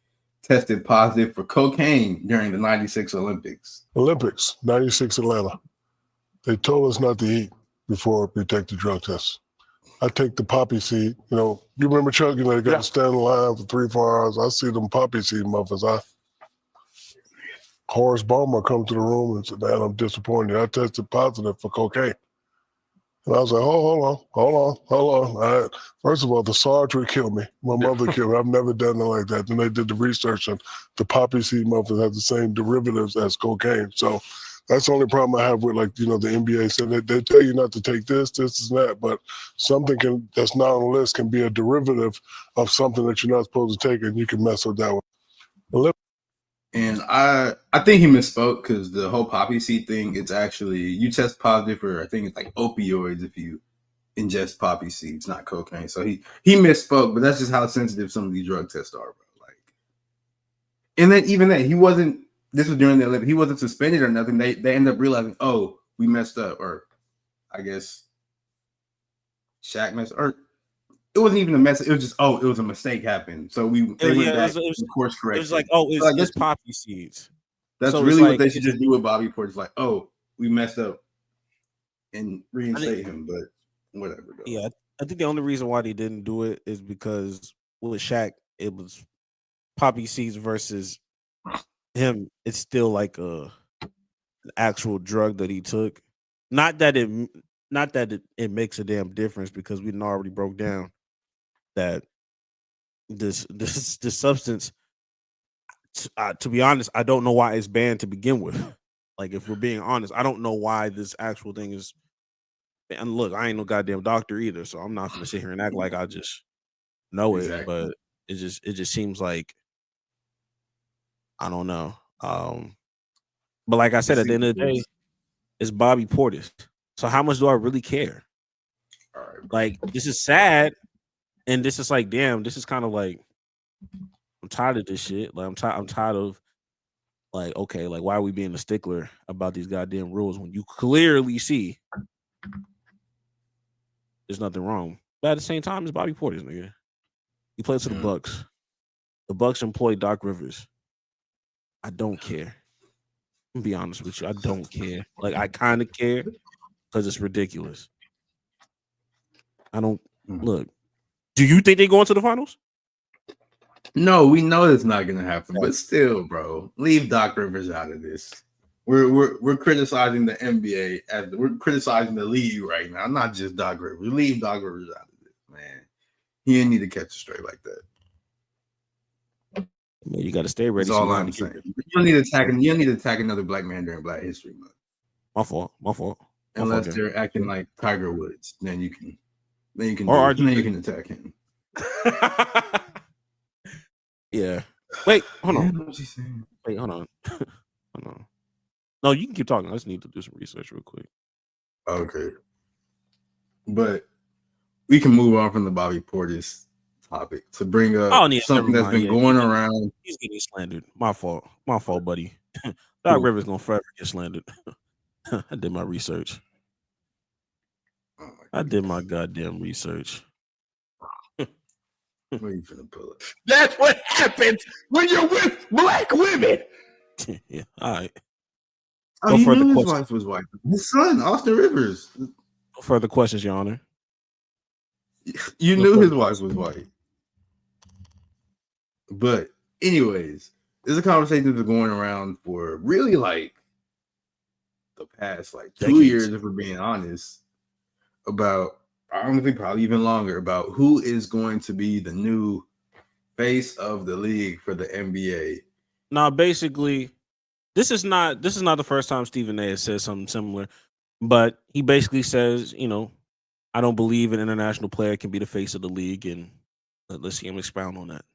tested positive for cocaine during the '96 Olympics. 96 Atlanta. They told us not to eat before we take the drug test. I take the poppy seed. You know, you remember Chuck? You know, you got to stand in line for 3-4 hours. I see them poppy seed muffins. Horace Ballmer come to the room and said, "Man, I'm disappointed. I tested positive for cocaine." And I was like, "Oh, hold on. All right. First of all, the Sarge would kill me. My mother killed me. I've never done it like that." Then they did the research, and the poppy seed muffins have the same derivatives as cocaine. So that's the only problem I have with, like, you know, the NBA said that they tell you not to take this, and that, but something that's not on the list can be a derivative of something that you're not supposed to take, and you can mess with that one. And I think he misspoke, because the whole poppy seed thing, it's actually, you test positive for, I think it's like opioids if you ingest poppy seeds, not cocaine. So he misspoke, but that's just how sensitive some of these drug tests are, bro. Like, and then even then, he wasn't. This was during the Olympics. He wasn't suspended or nothing. They ended up realizing, oh, we messed up, or I guess Shaq messed, or it wasn't even a mess. It was just, it was a mistake happened. So they went back and course corrected. It was like, it's poppy seeds. That's so really like, what they should just do with Bobby Portis. Like, oh, we messed up, and reinstate him. But whatever. Though. Yeah, I think the only reason why they didn't do it is because with Shaq, it was poppy seeds versus him. It's still like an actual drug that he took. Not that it makes a damn difference, because we already broke down that this substance. To be honest, I don't know why it's banned to begin with. Like, if we're being honest, I don't know why this actual thing is. And look, I ain't no goddamn doctor either, so I'm not gonna sit here and act like I just know it. But it just seems like, I don't know. But like I said, at the end of the day, it's Bobby Portis. So how much do I really care? All right, like, this is sad, and this is like, damn, this is kind of like, I'm tired of this shit. Like, I'm tired of, like, okay, like, why are we being a stickler about these goddamn rules when you clearly see there's nothing wrong? But at the same time, it's Bobby Portis, nigga. He plays for the Bucks. The Bucks employ Doc Rivers. I don't care. I'm gonna be honest with you. I don't care. Like, I kind of care because it's ridiculous. I don't look. Do you think they go into the finals? No, we know it's not gonna happen, but still, bro, leave Doc Rivers out of this. We're criticizing the NBA as we're criticizing the league right now, not just Doc Rivers. Leave Doc Rivers out of this, man. He didn't need to catch a straight like that. Man, you got to stay ready. That's all I'm saying. You don't need to attack another black man during Black History Month. My fault. Unless they're acting like Tiger Woods, then you can attack him. Yeah. Wait, hold on. Wait, hold on. Hold on. No, you can keep talking. I just need to do some research real quick. Okay. But we can move on from the Bobby Portis topic to bring up something that's been going around. He's getting slandered. My fault, buddy. Doc Rivers gonna forever get slandered. I did my research. I did my goddamn research. Waiting for the pull up. That's what happens when you're with black women. Yeah, all right. Oh, he knew his wife was white. His son, Austin Rivers. No further questions, Your Honor. You knew his wife was white. But anyways, there's a conversation that's been going around for really like the past like 2 years, if we're being honest, about honestly probably even longer, about who is going to be the new face of the league for the NBA. Now, basically, this is not the first time Stephen A has said something similar, but he basically says, I don't believe an international player can be the face of the league, and let's see him expound on that.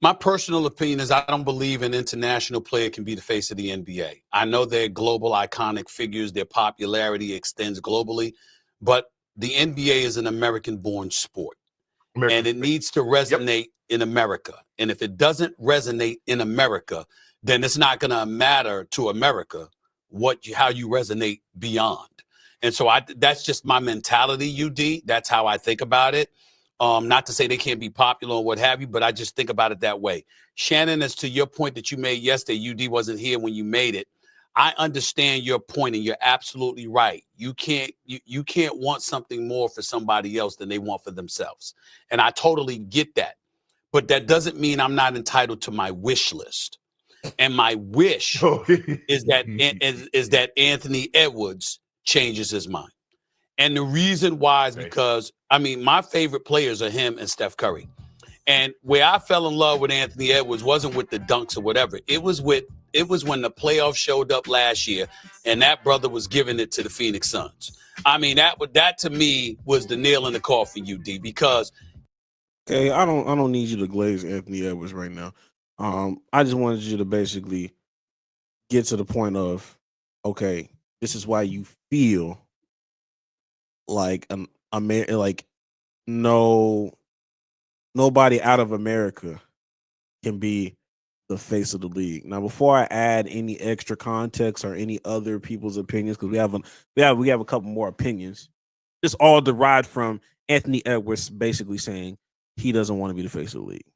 My personal opinion is I don't believe an international player can be the face of the NBA. I know they're global iconic figures. Their popularity extends globally, but the NBA is an American-born sport, and it needs to resonate in America. And if it doesn't resonate in America, then it's not going to matter to America how you resonate beyond. And so that's just my mentality, UD. That's how I think about it. Not to say they can't be popular or what have you, but I just think about it that way. Shannon, as to your point that you made yesterday, UD wasn't here when you made it. I understand your point, and you're absolutely right. You can't want something more for somebody else than they want for themselves. And I totally get that. But that doesn't mean I'm not entitled to my wish list. And my wish is that Anthony Edwards changes his mind. And the reason why is because, my favorite players are him and Steph Curry. And where I fell in love with Anthony Edwards wasn't with the dunks or whatever. It was when the playoffs showed up last year and that brother was giving it to the Phoenix Suns. That to me was the nail in the coffin, UD, because okay, I don't need you to glaze Anthony Edwards right now. I just wanted you to basically get to the point of, okay, this is why you feel like nobody out of America can be the face of the league. Now, before I add any extra context or any other people's opinions, because we have a couple more opinions, it's all derived from Anthony Edwards basically saying he doesn't want to be the face of the league.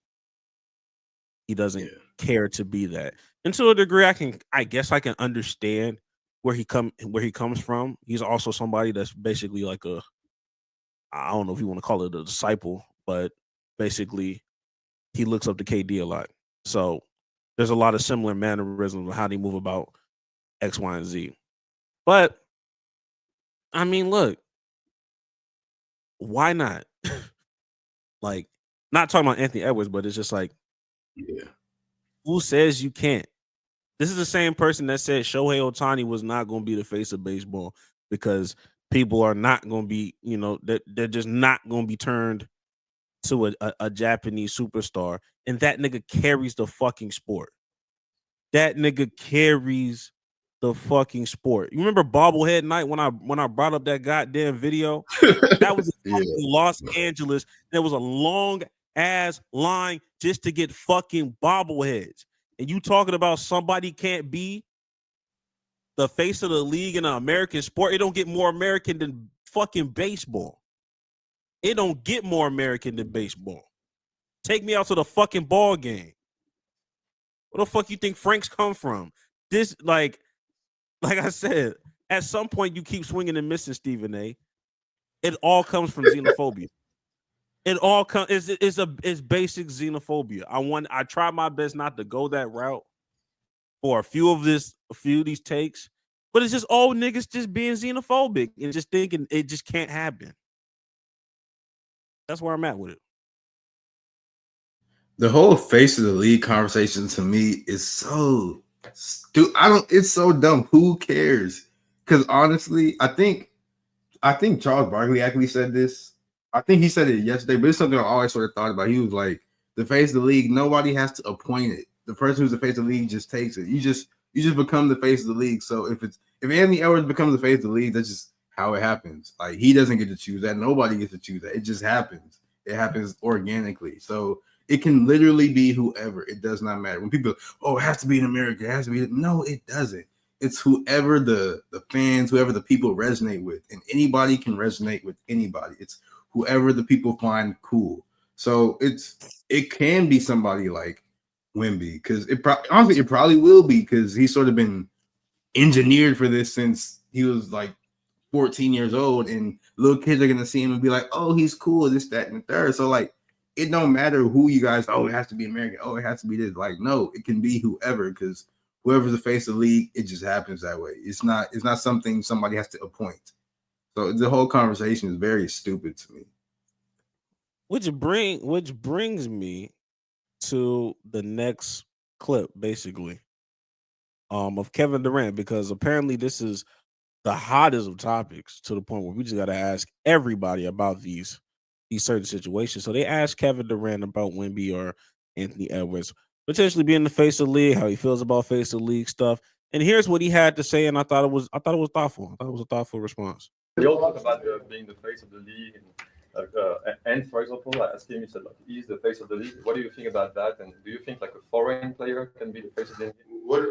He doesn't care to be that. And to a degree, I guess I can understand where he comes from. He's also somebody that's basically like I don't know if you want to call it a disciple, but basically he looks up to KD a lot. So there's a lot of similar mannerisms of how they move about X, Y, and Z. But look, why not? Like, not talking about Anthony Edwards, but it's just like, who says you can't? This is the same person that said Shohei Ohtani was not going to be the face of baseball because people are not going to be, they're just not going to be turned to a Japanese superstar. And that nigga carries the fucking sport. That nigga carries the fucking sport. You remember Bobblehead Night when I brought up that goddamn video? That was in Los Angeles. There was a long ass line just to get fucking bobbleheads. And you talking about somebody can't be the face of the league in an American sport? It don't get more American than fucking baseball. It don't get more American than baseball. Take me out to the fucking ball game. Where the fuck you think Franks come from? This, like I said, at some point you keep swinging and missing, Stephen A. It all comes from xenophobia. It all comes. It's basic xenophobia. I try my best not to go that route for a few of these takes, but it's just old niggas just being xenophobic and just thinking it just can't happen. That's where I'm at with it. The whole face of the league conversation to me is so stupid. It's so dumb. Who cares? Because honestly, I think Charles Barkley actually said this. I think he said it yesterday, but it's something I always sort of thought about. He was like, the face of the league, nobody has to appoint it. The person who's the face of the league just takes it. You just become the face of the league. So if Anthony Edwards becomes the face of the league, that's just how it happens. Like, he doesn't get to choose that. Nobody gets to choose that. It just happens. It happens organically. So it can literally be whoever. It does not matter. When people, oh, it has to be in America, it has to be. No, it doesn't. It's whoever the fans, whoever the people resonate with, and anybody can resonate with anybody. It's whoever the people find cool. So it can be somebody like Wemby, because honestly it probably will be, because he's sort of been engineered for this since he was like 14 years old, and little kids are gonna see him and be like, oh, he's cool, this, that, and the third. So like, it don't matter who you guys, oh, it has to be American, oh, it has to be this. Like, no, it can be whoever, because whoever's the face of the league, it just happens that way. It's not something somebody has to appoint. So the whole conversation is very stupid to me. Which brings me to the next clip, basically, of Kevin Durant, because apparently this is the hottest of topics, to the point where we just got to ask everybody about these certain situations. So they asked Kevin Durant about Wemby or Anthony Edwards potentially being the face of the league, how he feels about face of the league stuff. And here's what he had to say, and I thought it was thoughtful. I thought it was a thoughtful response. We all talk about being the face of the league, and for example, I asked him, he said, like, he's the face of the league. What do you think about that? And do you think like a foreign player can be the face of the league? What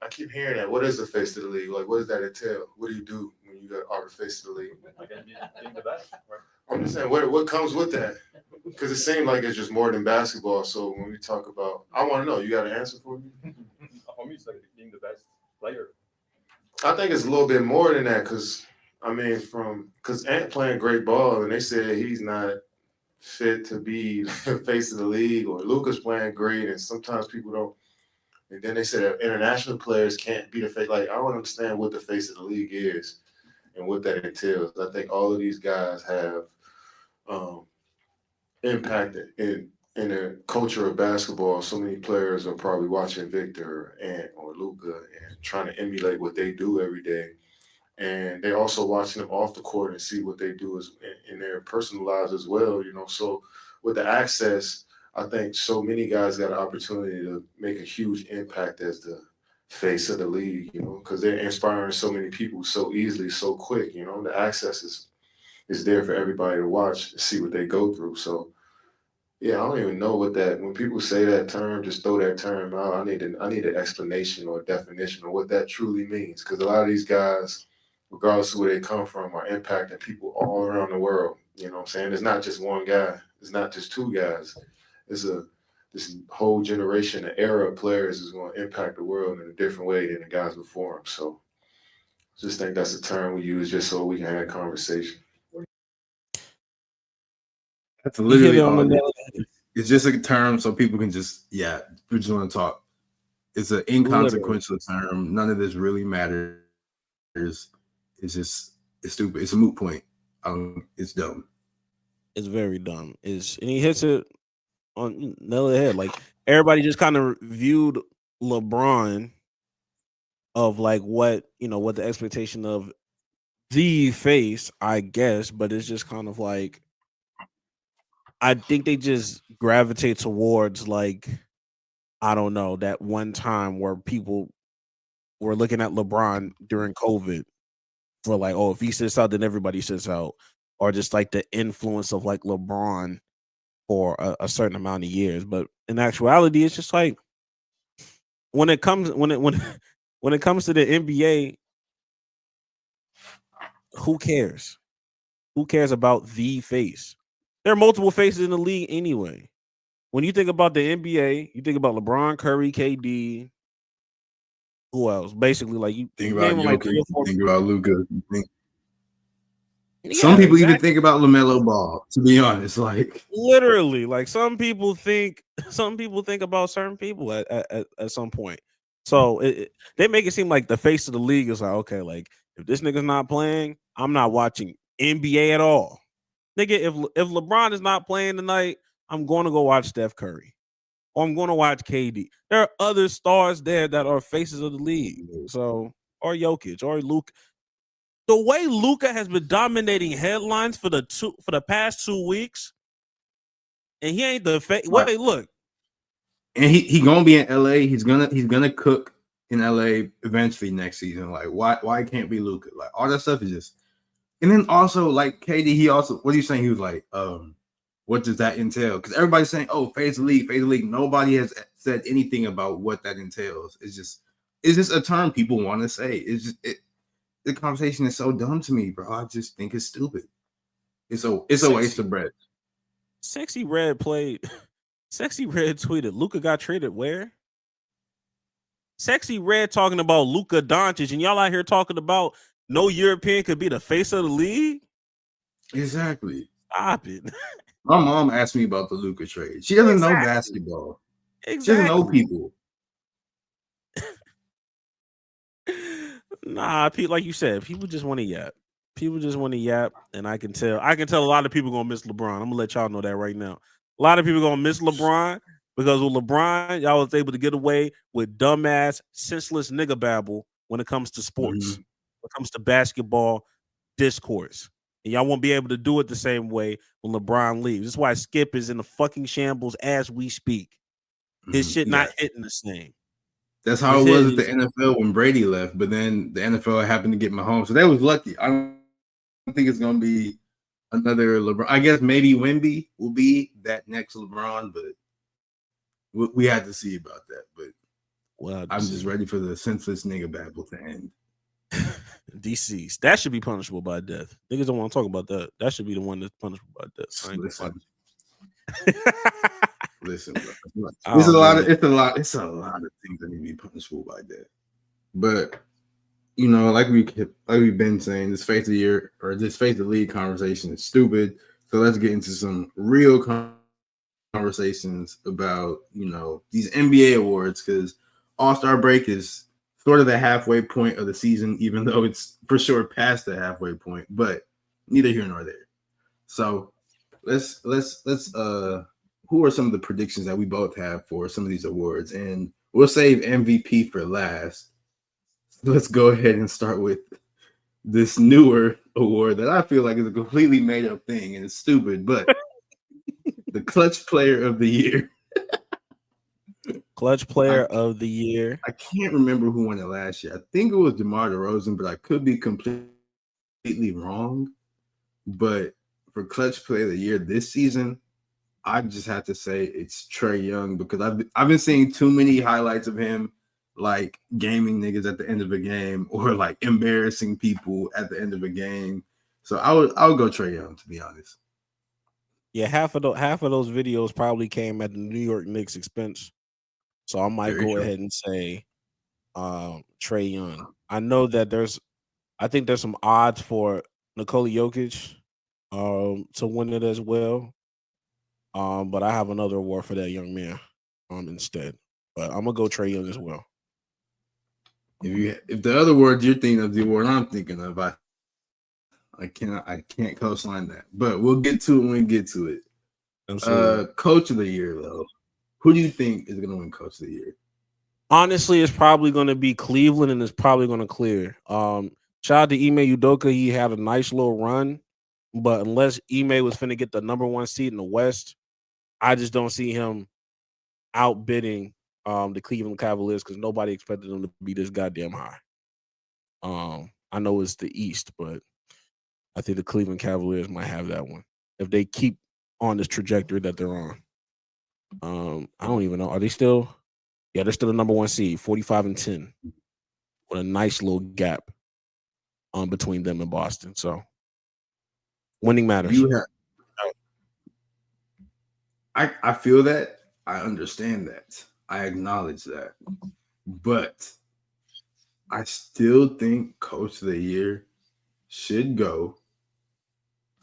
I keep hearing that. What is the face of the league? Like, what does that entail? What do you do when you are the face of the league? I can be being the best. Right? I'm just saying, what comes with that? Because it seems like it's just more than basketball. So when we talk about, I want to know. You got an answer for me? For me, it's like being the best player. I think it's a little bit more than that, because I mean, because Ant playing great ball, and they said he's not fit to be the face of the league, or Luka's playing great, and sometimes people don't. And then they said that international players can't be the face. Like, I don't understand what the face of the league is and what that entails. I think all of these guys have impacted in the culture of basketball. So many players are probably watching Victor or Luka and trying to emulate what they do every day. And they're also watching them off the court and see what they do in their personal lives as well, you know. So with the access, I think so many guys got an opportunity to make a huge impact as the face of the league, you know, because they're inspiring so many people so easily, so quick, you know. The access is there for everybody to watch and see what they go through. So, yeah, I don't even know what that, when people say that term, just throw that term out. I need an explanation or a definition of what that truly means, because a lot of these guys, regardless of where they come from, are impacting people all around the world. You know what I'm saying? It's not just one guy. It's not just two guys. It's this whole generation, an era of players is going to impact the world in a different way than the guys before them. So I just think that's a term we use just so we can have a conversation. That's literally all it is. It's just a term so people can just, we just want to talk. It's an inconsequential term. None of this really matters. It's stupid. It's a moot point. It's dumb. It's very dumb. And he hits it on nail the head. Like, everybody just kind of viewed LeBron of like what the expectation of the face, I guess, but it's just kind of like, I think they just gravitate towards, like, I don't know, that one time where people were looking at LeBron during COVID for like, oh, if he sits out, then everybody sits out, or just like the influence of like LeBron for a certain amount of years. But in actuality, it's just like, when it comes to the NBA, who cares? Who cares about the face? There are multiple faces in the league anyway. When you think about the NBA, you think about LeBron, Curry, KD. Who else? Basically, like, you think about Jokic, like think about Luka. Some people even think about LaMelo Ball, to be honest. Like, literally, like, some people think about certain people at some point. So they make it seem like the face of the league is like, okay, like, if this nigga's not playing, I'm not watching NBA at all. Nigga, if LeBron is not playing tonight, I'm going to go watch Steph Curry. or I'm going to watch KD. There are other stars there that are faces of the league. So, or Jokic, or Luka. The way Luka has been dominating headlines for the past 2 weeks, and he ain't the wait, look. And he gonna be in LA. He's gonna cook in LA eventually next season. Like, why can't be Luka? Like, all that stuff is just. And then also, like, KD, he also, what are you saying? He was like, what does that entail? Because everybody's saying, oh, phase the league. Nobody has said anything about what that entails. It's just a term people want to say. It's just the conversation is so dumb to me, bro. I just think it's stupid. It's a waste of bread. Sexy Red tweeted, Luka got traded where? Sexy Red talking about Luka Doncic, and y'all out here talking about no European could be the face of the league? Exactly. Stop it. My mom asked me about the Luka trade. She doesn't know basketball. Exactly. She doesn't know people. Nah, like you said, people just want to yap. People just want to yap, and I can tell a lot of people gonna miss LeBron. I'm gonna let y'all know that right now. A lot of people gonna miss LeBron because with LeBron, y'all was able to get away with dumbass, senseless nigga babble when it comes to sports, when it comes to basketball discourse. And y'all won't be able to do it the same way when LeBron leaves. That's why Skip is in the fucking shambles as we speak. His shit not hitting the same. That's how it was at the NFL when Brady left, but then the NFL happened to get Mahomes. So that was lucky. I don't think it's going to be another LeBron. I guess maybe Wemby will be that next LeBron, but we had to see about that. But I'm just ready for the senseless nigga babble to end. DCs. That should be punishable by death. Niggas don't want to talk about that. That should be the one that's punishable by death. Listen, bro. It's a lot of things that need to be punishable by death. But you know, like we've been saying, this face of the year or this face of the league conversation is stupid. So let's get into some real conversations about, you know, these NBA awards, because All-Star break is sort of the halfway point of the season, even though it's for sure past the halfway point, but neither here nor there. So let's who are some of the predictions that we both have for some of these awards? And we'll save MVP for last. Let's go ahead and start with this newer award that I feel like is a completely made up thing and it's stupid, but the Clutch Player of the Year. Clutch Player of the Year. I can't remember who won it last year. I think it was DeMar DeRozan, but I could be completely wrong. But for Clutch Player of the Year this season, I just have to say it's Trae Young, because I've been seeing too many highlights of him like gaming niggas at the end of a game or like embarrassing people at the end of a game. So I would go Trae Young, to be honest. Yeah, half of those videos probably came at the New York Knicks expense. So I might go ahead and say Trae Young. I know that I think there's some odds for Nikola Jokic to win it as well. But I have another award for that young man instead. But I'm gonna go Trae Young as well. If the other award you're thinking of, the award I'm thinking of, I can't co-sign that. But we'll get to it when we get to it. Coach of the Year, though. Who do you think is gonna win Coach of the Year? Honestly, it's probably gonna be Cleveland, and it's probably gonna clear. Shout out to Ime Udoka. He had a nice little run, but unless Ime was finna get the number 1 seed in the West, I just don't see him outbidding the Cleveland Cavaliers, because nobody expected them to be this goddamn high. I know it's the East, but I think the Cleveland Cavaliers might have that one if they keep on this trajectory that they're on. I don't even know. Are they still? Yeah, they're still the number 1 seed, 45-10, with a nice little gap between them and Boston. So winning matters. I feel that. I understand that. I acknowledge that. But I still think Coach of the Year should go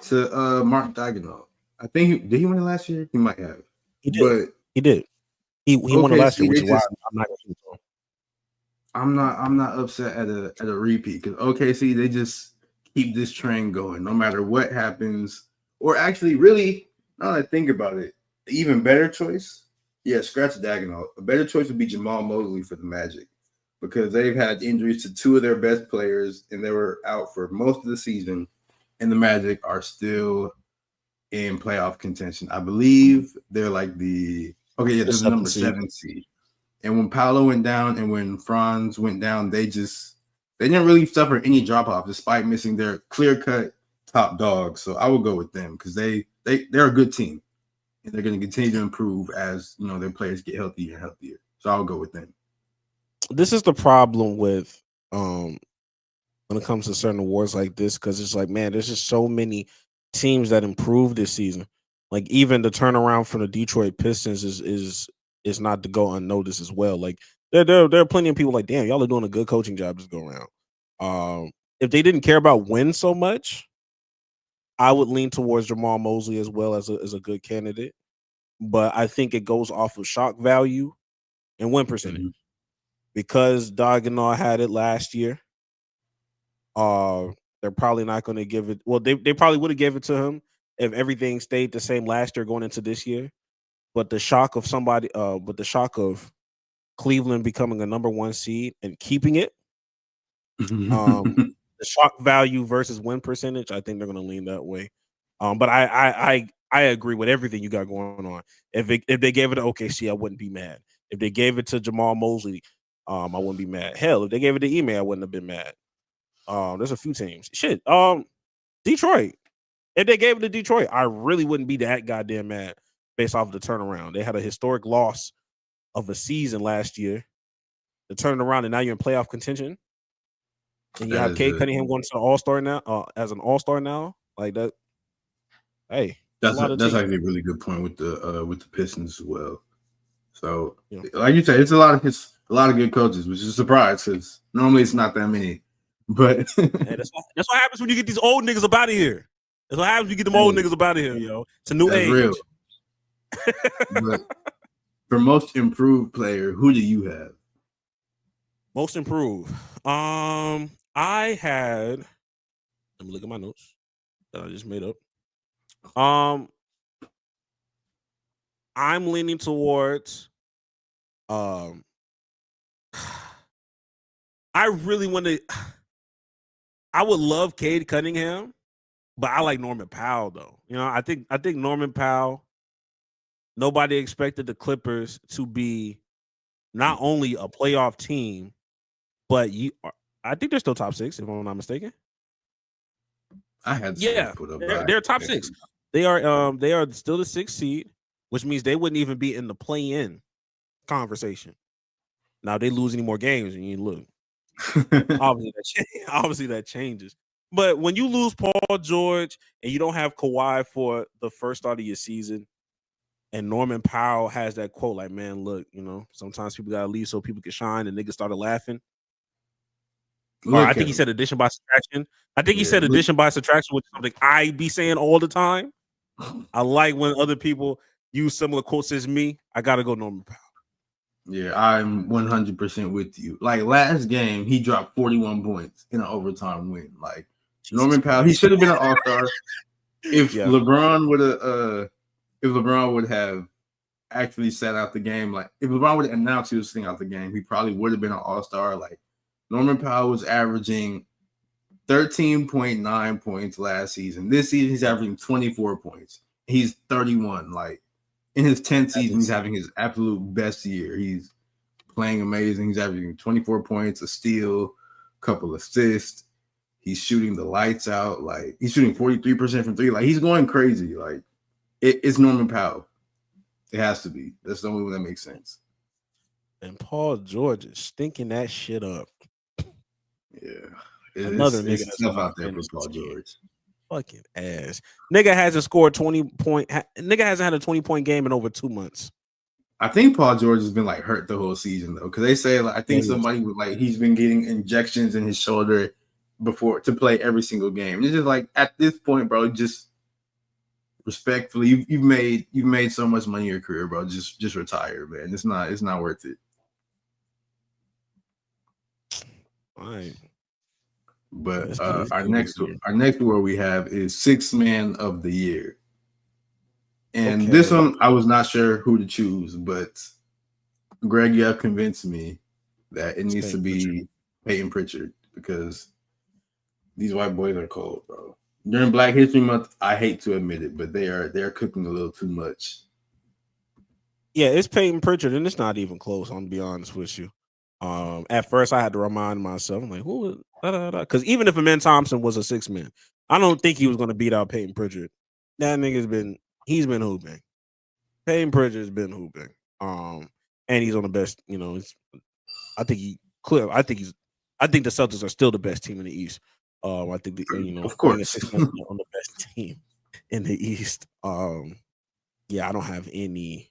to Mark Daigneault. I think did he win it last year? He might have. He did. But he did. He won it last year, which is why I'm not going to. I'm not upset at a repeat, because OKC, they just keep this train going no matter what happens. Or actually, really, now that I think about it, the even better choice, Yeah, scratch Dagenhall. A better choice would be Jamal Mosley for the Magic because they've had injuries to two of their best players and they were out for most of the season. And the Magic are still in playoff contention. I believe they're like they're the number 7 seed. And when Paolo went down and when Franz went down, they didn't really suffer any drop off despite missing their clear cut top dogs. So I will go with them because they're a good team and they're going to continue to improve as their players get healthier and healthier. So I'll go with them. This is the problem with when it comes to certain awards like this, because it's like, man, there's just so many teams that improved this season. Like even the turnaround from the Detroit Pistons is not to go unnoticed as well. Like there are plenty of people like, damn, y'all are doing a good coaching job this go around. If they didn't care about wins so much, I would lean towards Jamal Mosley as well as a good candidate. But I think it goes off of shock value and win percentage. Because Dagenhall had it last year. They're probably not going to give it. Well, they probably would have gave it to him if everything stayed the same last year going into this year. But the shock of Cleveland becoming a number 1 seed and keeping it, the shock value versus win percentage, I think they're going to lean that way. But I agree with everything you got going on. If they gave it to OKC, I wouldn't be mad. If they gave it to Jamal Mosley, I wouldn't be mad. Hell, if they gave it to Ime, I wouldn't have been mad. There's a few teams. Shit. Detroit. If they gave it to Detroit, I really wouldn't be that goddamn mad based off of the turnaround. They had a historic loss of a season last year. To turn it around, and now you're in playoff contention. And you have Cade Cunningham going to the All-Star now, as an All-Star now. Like that. Hey, that's actually a really good point with the Pistons as well. So, like you said, it's a lot of good coaches, which is a surprise because normally it's not that many. But hey, that's what happens when you get these old niggas up out of here. That's what happens when you get them old niggas up out of here, yo. It's a new age. Real. But for most improved player, who do you have? Most improved. I had. Let me look at my notes that I just made up. I'm leaning towards. I really want to. I would love Cade Cunningham, but I like Norman Powell though. I think Norman Powell. Nobody expected the Clippers to be not only a playoff team, but I think they're still top 6, if I'm not mistaken. I had they're top 6. They are still the 6th seed, which means they wouldn't even be in the play-in conversation. Now they lose any more games, and you look. Obviously that changes. But when you lose Paul George and you don't have Kawhi for the first start of your season, and Norman Powell has that quote like, man, look, sometimes people got to leave so people can shine, and niggas started laughing. I think he said addition by subtraction. Addition by subtraction, which is something I be saying all the time. I like when other people use similar quotes as me. I got to go Norman Powell. Yeah, I'm 100% with you. Like last game, he dropped 41 points in an overtime win. Like Norman Powell, he should have been an All-Star. If LeBron would have actually sat out the game, like if LeBron would have announced he was sitting out the game, he probably would have been an All-Star. Like Norman Powell was averaging 13.9 points last season. This season, he's averaging 24 points. He's 31. Like in his 10th season, he's having his absolute best year. He's playing amazing. He's averaging 24 points, a steal, couple assists. He's shooting the lights out. Like he's shooting 43% from 3. Like he's going crazy. Like it's Norman Powell. It has to be. That's the only one that makes sense. And Paul George is stinking that shit up. Yeah. Another nigga that's stuff out there for Paul George. Fucking ass. Nigga hasn't scored 20 point. Nigga hasn't had a 20-point game in over 2 months. I think Paul George has been like hurt the whole season though, because they say like I think somebody was like he's been getting injections in his shoulder before to play every single game. And it's just like at this point, bro, just respectfully, you've made so much money in your career, bro. Just retire, man. It's not worth it. All right. But our next award we have is Sixth Man of the Year. And Okay. this one, I was not sure who to choose, but Greg, you have convinced me that it needs to be Peyton Pritchard because these white boys are cold, bro. During Black History Month, I hate to admit it, but they're cooking a little too much. Yeah, it's Peyton Pritchard, and it's not even close. I'm gonna be honest with you. At first, I had to remind myself, I'm like, who? Because even if Amen Thompson was a 6-man, I don't think he was going to beat out Peyton Pritchard. That nigga's been hooping. Peyton Pritchard's been hooping. And he's on the best. You know, I think the Celtics are still the best team in the East. I think of course, on the best team in the East. Yeah, I don't have any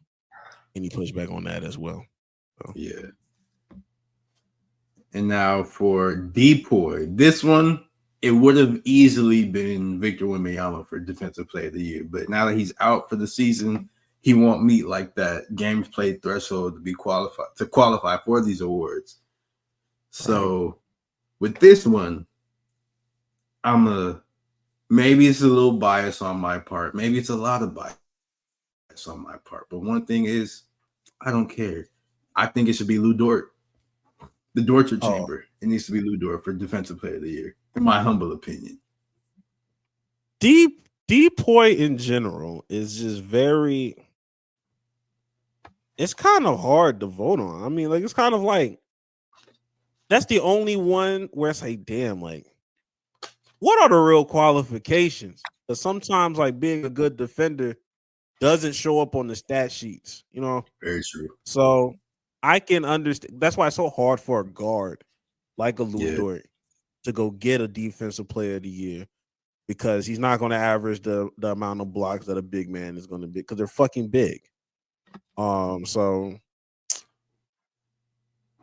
pushback on that as well. So. Yeah. And now for Depoy, this one, it would have easily been Victor Wembanyama for Defensive Player of the Year. But now that he's out for the season, he won't meet like that games played threshold to qualify for these awards. So with this one, maybe it's a little bias on my part. Maybe it's a lot of bias on my part. But one thing is, I don't care. I think it should be Lou Dort. The Dortcher Chamber. It needs to be Lou Dort for Defensive Player of the Year, in my humble opinion. Depoy in general is just very. It's kind of hard to vote on. I mean, like it's kind of like that's the only one where it's like, damn, like, what are the real qualifications? Because sometimes, like, being a good defender doesn't show up on the stat sheets. You know, very true. So. I can understand. That's why it's so hard for a guard like a Lou Dort to go get a Defensive Player of the Year because he's not going to average the amount of blocks that a big man is going to be because they're fucking big. So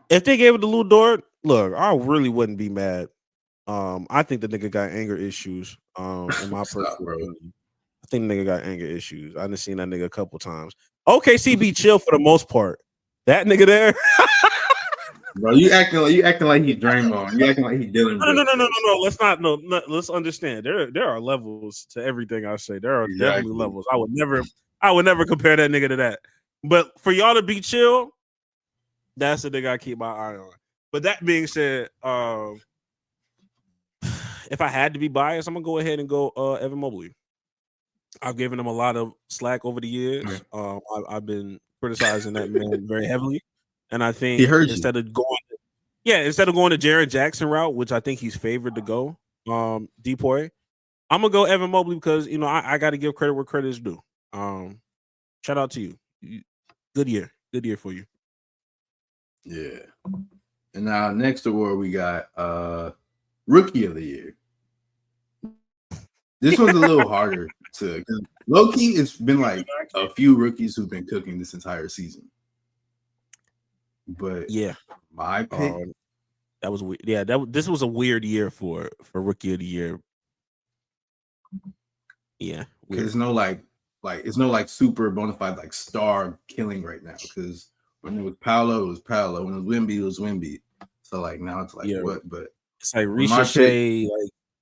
if they gave it to Lou Dort, look, I really wouldn't be mad. I think the nigga got anger issues. In my personal opinion, I think the nigga got anger issues. I done seen that nigga a couple times. OKC be chill for the most part. That nigga there, bro. You acting like he's Draymond. You acting like he's Dylan. No. Let's not. No. Let's understand. There are levels to everything I say. There are definitely levels. I would never compare that nigga to that. But for y'all to be chill, that's the nigga I keep my eye on. But that being said, if I had to be biased, I'm gonna go ahead and go Evan Mobley. I've given him a lot of slack over the years. I've been criticizing that man very heavily, and I think instead of going to Jaren Jackson route, which I think he's favored to go, Depoy, I'm gonna go Evan Mobley because I got to give credit where credit is due. Shout out to you. Good year for you. Yeah. And now next award we got Rookie of the Year. This one's a little harder to low-key. It's been like a few rookies who've been cooking this entire season. But my pick, that was weird. Yeah, this was a weird year for Rookie of the Year. Yeah, because it's no like super bona fide like star killing right now. Because when it was Paolo, it was Paolo. When it was Wemby, it was Wemby. So like now it's like what? But it's like Ricochet.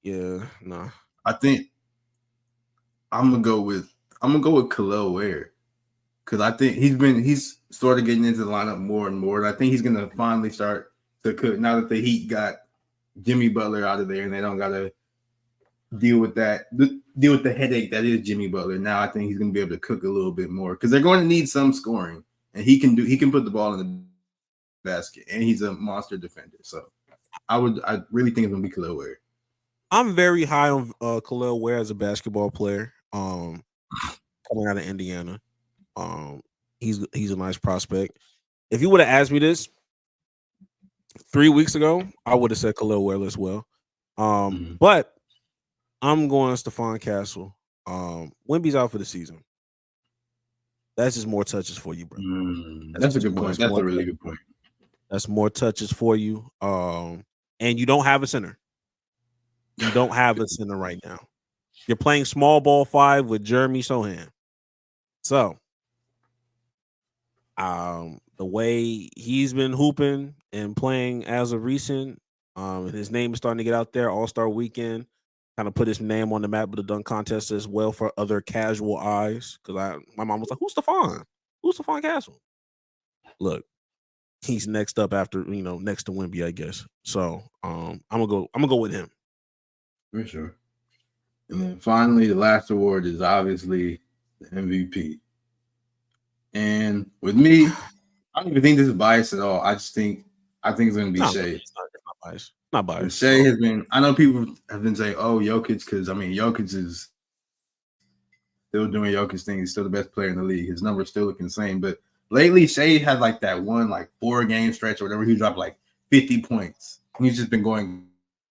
No. I think I'm gonna go with Khalil Ware because I think he's sort of getting into the lineup more and more. And I think he's gonna finally start to cook now that the Heat got Jimmy Butler out of there and they don't gotta deal with the headache that is Jimmy Butler. Now I think he's gonna be able to cook a little bit more because they're going to need some scoring, and he can put the ball in the basket, and he's a monster defender. So I really think it's gonna be Khalil Ware. I'm very high on Khalil Ware as a basketball player. Coming out of Indiana, he's a nice prospect. If you would have asked me this 3 weeks ago, I would have said Khalil Ware as well. But I'm going Stephon Castle. Wemby's out for the season. That's just more touches for you, bro. That's a good point. That's a really good point. That's more touches for you. And you don't have a center. You don't have a center right now. You're playing small ball 5 with Jeremy Sohan. So, the way he's been hooping and playing as of recent, his name is starting to get out there. All-Star Weekend. kind of put his name on the map with the dunk contest as well for other casual eyes. Because my mom was like, "Who's Stephon? Who's Stephon Castle?" Look, he's next up after next to Wemby, I guess. So I'm gonna go with him for sure. And then finally, the last award is obviously the MVP. And with me, I don't even think this is biased at all. I think it's going to be Shea. It's not biased. Not biased. Shea has been. I know people have been saying, "Oh, Jokic," because Jokic is still doing Jokic thing. He's still the best player in the league. His numbers still look insane. But lately, Shea had like that one 4-game stretch or whatever. He dropped 50 points. He's just been going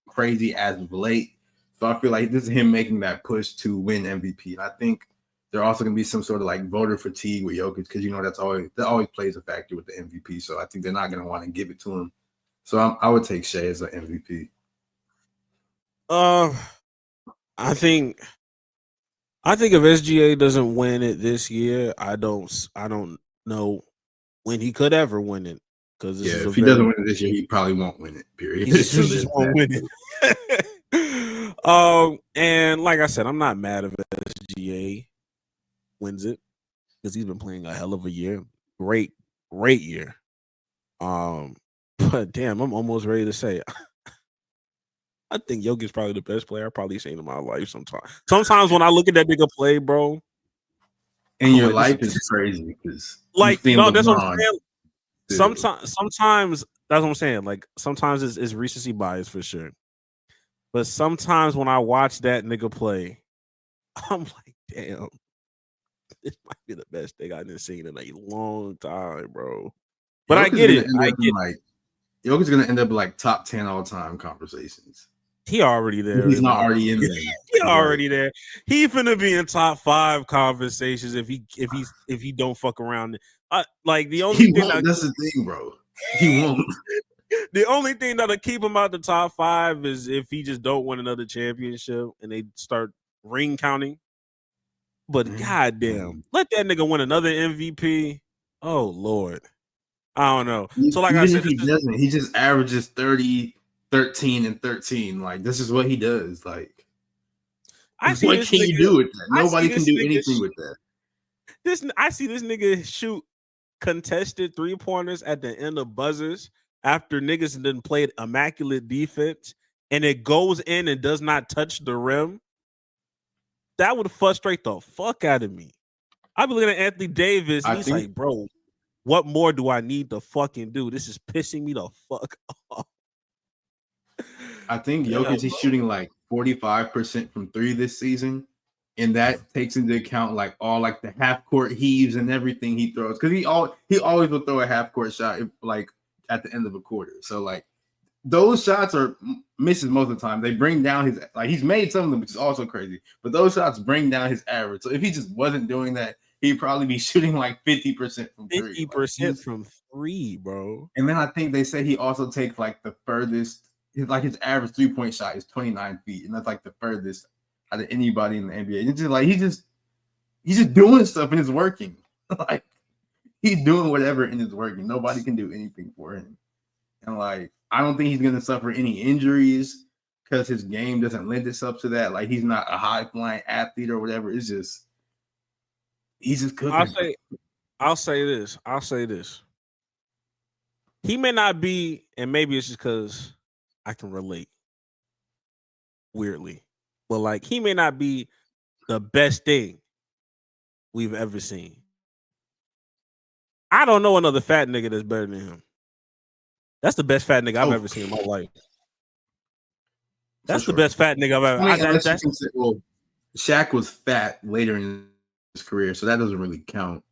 crazy as of late. So I feel like this is him making that push to win MVP. And I think there also going to be some sort of voter fatigue with Jokic because that always plays a factor with the MVP. So I think they're not going to want to give it to him. So I would take Shea as an MVP. I think if SGA doesn't win it this year, I don't know when he could ever win it. Because if he doesn't win it this year, he probably won't win it. Period. He just won't win it. And like I said, I'm not mad if SGA wins it because he's been playing a hell of a year. Great year. But damn, I'm almost ready to say I think Jokic is probably the best player I've probably seen in my life sometimes. Sometimes when I look at that nigga play, bro. And your life is crazy because that's what I'm saying. Sometimes that's what I'm saying. Sometimes it's recency bias for sure. But sometimes when I watch that nigga play, I'm like, damn, this might be the best thing I've seen in a long time, bro. But I get it. Jokic's gonna end up top 10 all-time conversations. He already there. He's not already in there. He already there. He finna be in top 5 conversations if he don't fuck around. The only thing that's the thing, bro. He won't. The only thing that'll keep him out the top 5 is if he just don't win another championship and they start ring counting. But goddamn, let that nigga win another MVP. Oh Lord, I don't know. So like I said, he just averages 30, 13, and 13. This is what he does. What can you do with that? Nobody can do anything with that. I see this nigga shoot contested 3-pointers at the end of buzzers after niggas done played immaculate defense and it goes in and does not touch the rim. That would frustrate the fuck out of me. I've been looking at Anthony Davis and he's like, bro, what more do I need to fucking do? This is pissing me the fuck off. I think Jokic is shooting 45% from 3 this season. And that takes into account all the half court heaves and everything he throws. Because he always will throw a half court shot at the end of a quarter. So those shots are misses most of the time. They bring down his he's made some of them, which is also crazy. But those shots bring down his average. So if he just wasn't doing that, he'd probably be shooting 50% from 3. 50% from 3, bro. And then I think they say he also takes the furthest. His average 3-point shot is 29 feet, and that's the furthest out of anybody in the NBA. It's just he's just doing stuff and it's working. He's doing whatever and it's working. Nobody can do anything for him. And I don't think he's gonna suffer any injuries because his game doesn't lend itself to that. He's not a high flying athlete or whatever. It's just he's just cooking. I'll say this. He may not be, and maybe it's just because I can relate weirdly. But he may not be the best thing we've ever seen. I don't know another fat nigga that's better than him. That's the best fat nigga I've ever seen in my life. That's the best fat nigga I've ever. Shaq was fat later in his career, so that doesn't really count.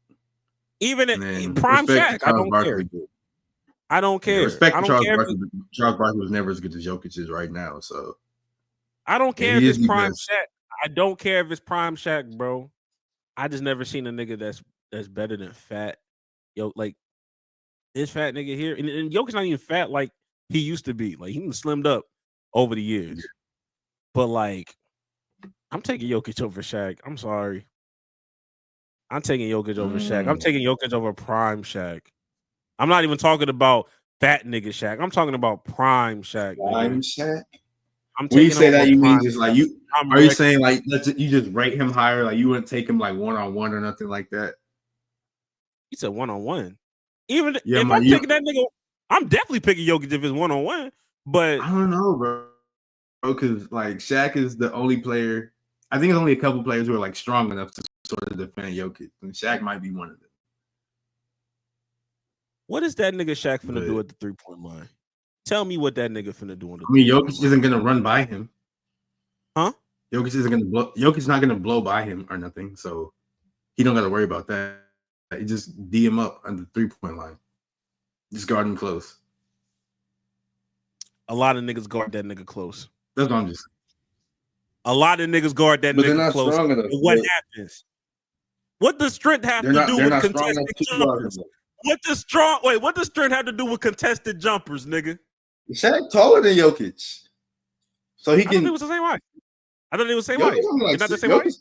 Even in prime Shaq, I don't care. I don't care. Respect to Charles Barkley. Charles Barkley was never as good as Jokic is right now, so. I don't care if it's prime Shaq. I don't care if it's prime Shaq, bro. I just never seen a nigga that's better than fat. This fat nigga here, and Jokic's not even fat like he used to be. He been slimmed up over the years. But I'm taking Jokic over Shaq. I'm sorry. I'm taking Jokic over Shaq. I'm taking Jokic over prime Shaq. I'm not even talking about fat nigga Shaq. I'm talking about prime Shaq. Prime Shaq. I'm when you taking say him that, over you mean prime. just like you? I'm Are you saying like you just rate him higher? Like you wouldn't take him like 1-on-1 or nothing like that? He said 1-on-1. Even Yeah, if I'm taking that nigga, I'm definitely picking Jokic if it's 1-on-1. But I don't know, bro. Because like Shaq is the only player. I think there's only a couple players who are like strong enough to sort of defend Jokic, and Shaq might be one of them. what is that nigga Shaq finna do at the 3-point line? Tell me what that nigga finna do on the. I mean, Jokic isn't gonna run by him, huh? Jokic isn't gonna blow. Jokic's not gonna blow by him or nothing, so he don't got to worry about that. He just D him up on the 3-point line. Just guard him close. A lot of niggas guard that nigga close. That's what I'm just. A lot of niggas guard that But they're nigga not close. strong enough. What happens? What does strength have to do with contested jumpers? What does strength have to do with contested jumpers, nigga? Shaq taller than Jokic, so he I can. thought he was the same height. I thought he was the same Jokic height. only like Not the six- same height.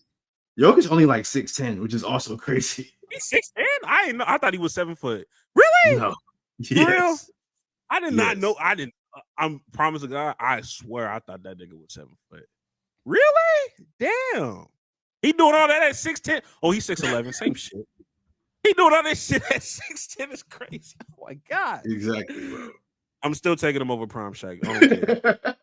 Jokic only like 6'10", which is also crazy. He's 6'10". I didn't know. I thought he was 7 foot. Really? No. For real? Yes. I did not know. I didn't. I'm promise to God. I swear, I thought that nigga was 7 foot. Really? Damn. He doing all that at 6'10". Oh, he's 6'11". Same shit. He doing all this shit at 6'10". Is crazy. Oh my God. Exactly, bro. I'm still taking him over Prime Shaq. I don't care.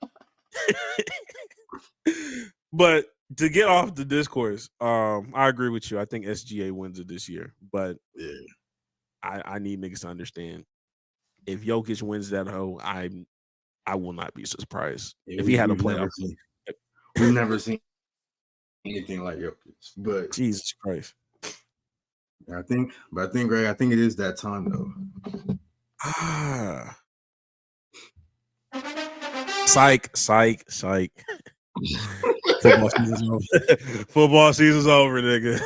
But to get off the discourse, I agree with you. I think SGA wins it this year, but I need niggas to understand. If Jokic wins that hoe, I will not be surprised if he had a playoff. We've never seen anything like Jokic, but Jesus Christ. I think, Greg, I think it is that time though. Psych. Football season's over. Football season's over, nigga.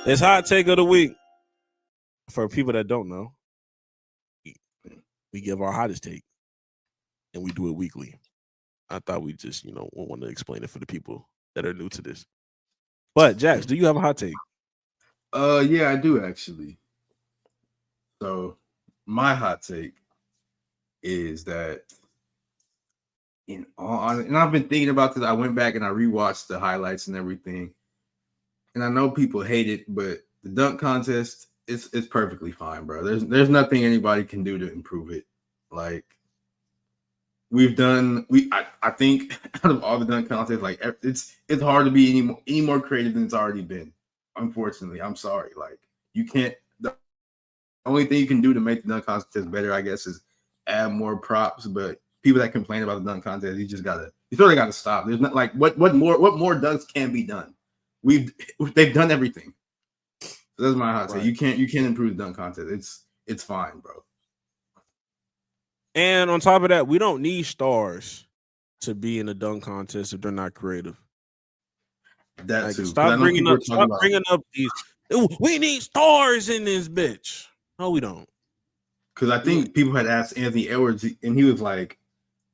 It's hot take of the week. For people that don't know, we give our hottest take, and we do it weekly. I thought we just, want to explain it for the people that are new to this. But Jax, do you have a hot take? Yeah, I do actually. So my hot take is that and I've been thinking about this. I went back and I rewatched the highlights and everything. And I know people hate it, but the dunk contest it's perfectly fine, bro. There's nothing anybody can do to improve it. Like I think out of all the dunk contests, like it's hard to be any more creative than it's already been. Unfortunately, I'm sorry. Like you can't. The only thing you can do to make the dunk contest better, I guess, is add more props. But people that complain about the dunk contest, you sort of gotta stop. There's not like what more dunks can be done. They've done everything. So that's my hot take. You can't improve the dunk contest. It's fine, bro. And on top of that, we don't need stars to be in a dunk contest if they're not creative. That's too. Stop bringing up these. We need stars in this bitch. No, we don't. Because I think people had asked Anthony Edwards, and he was like,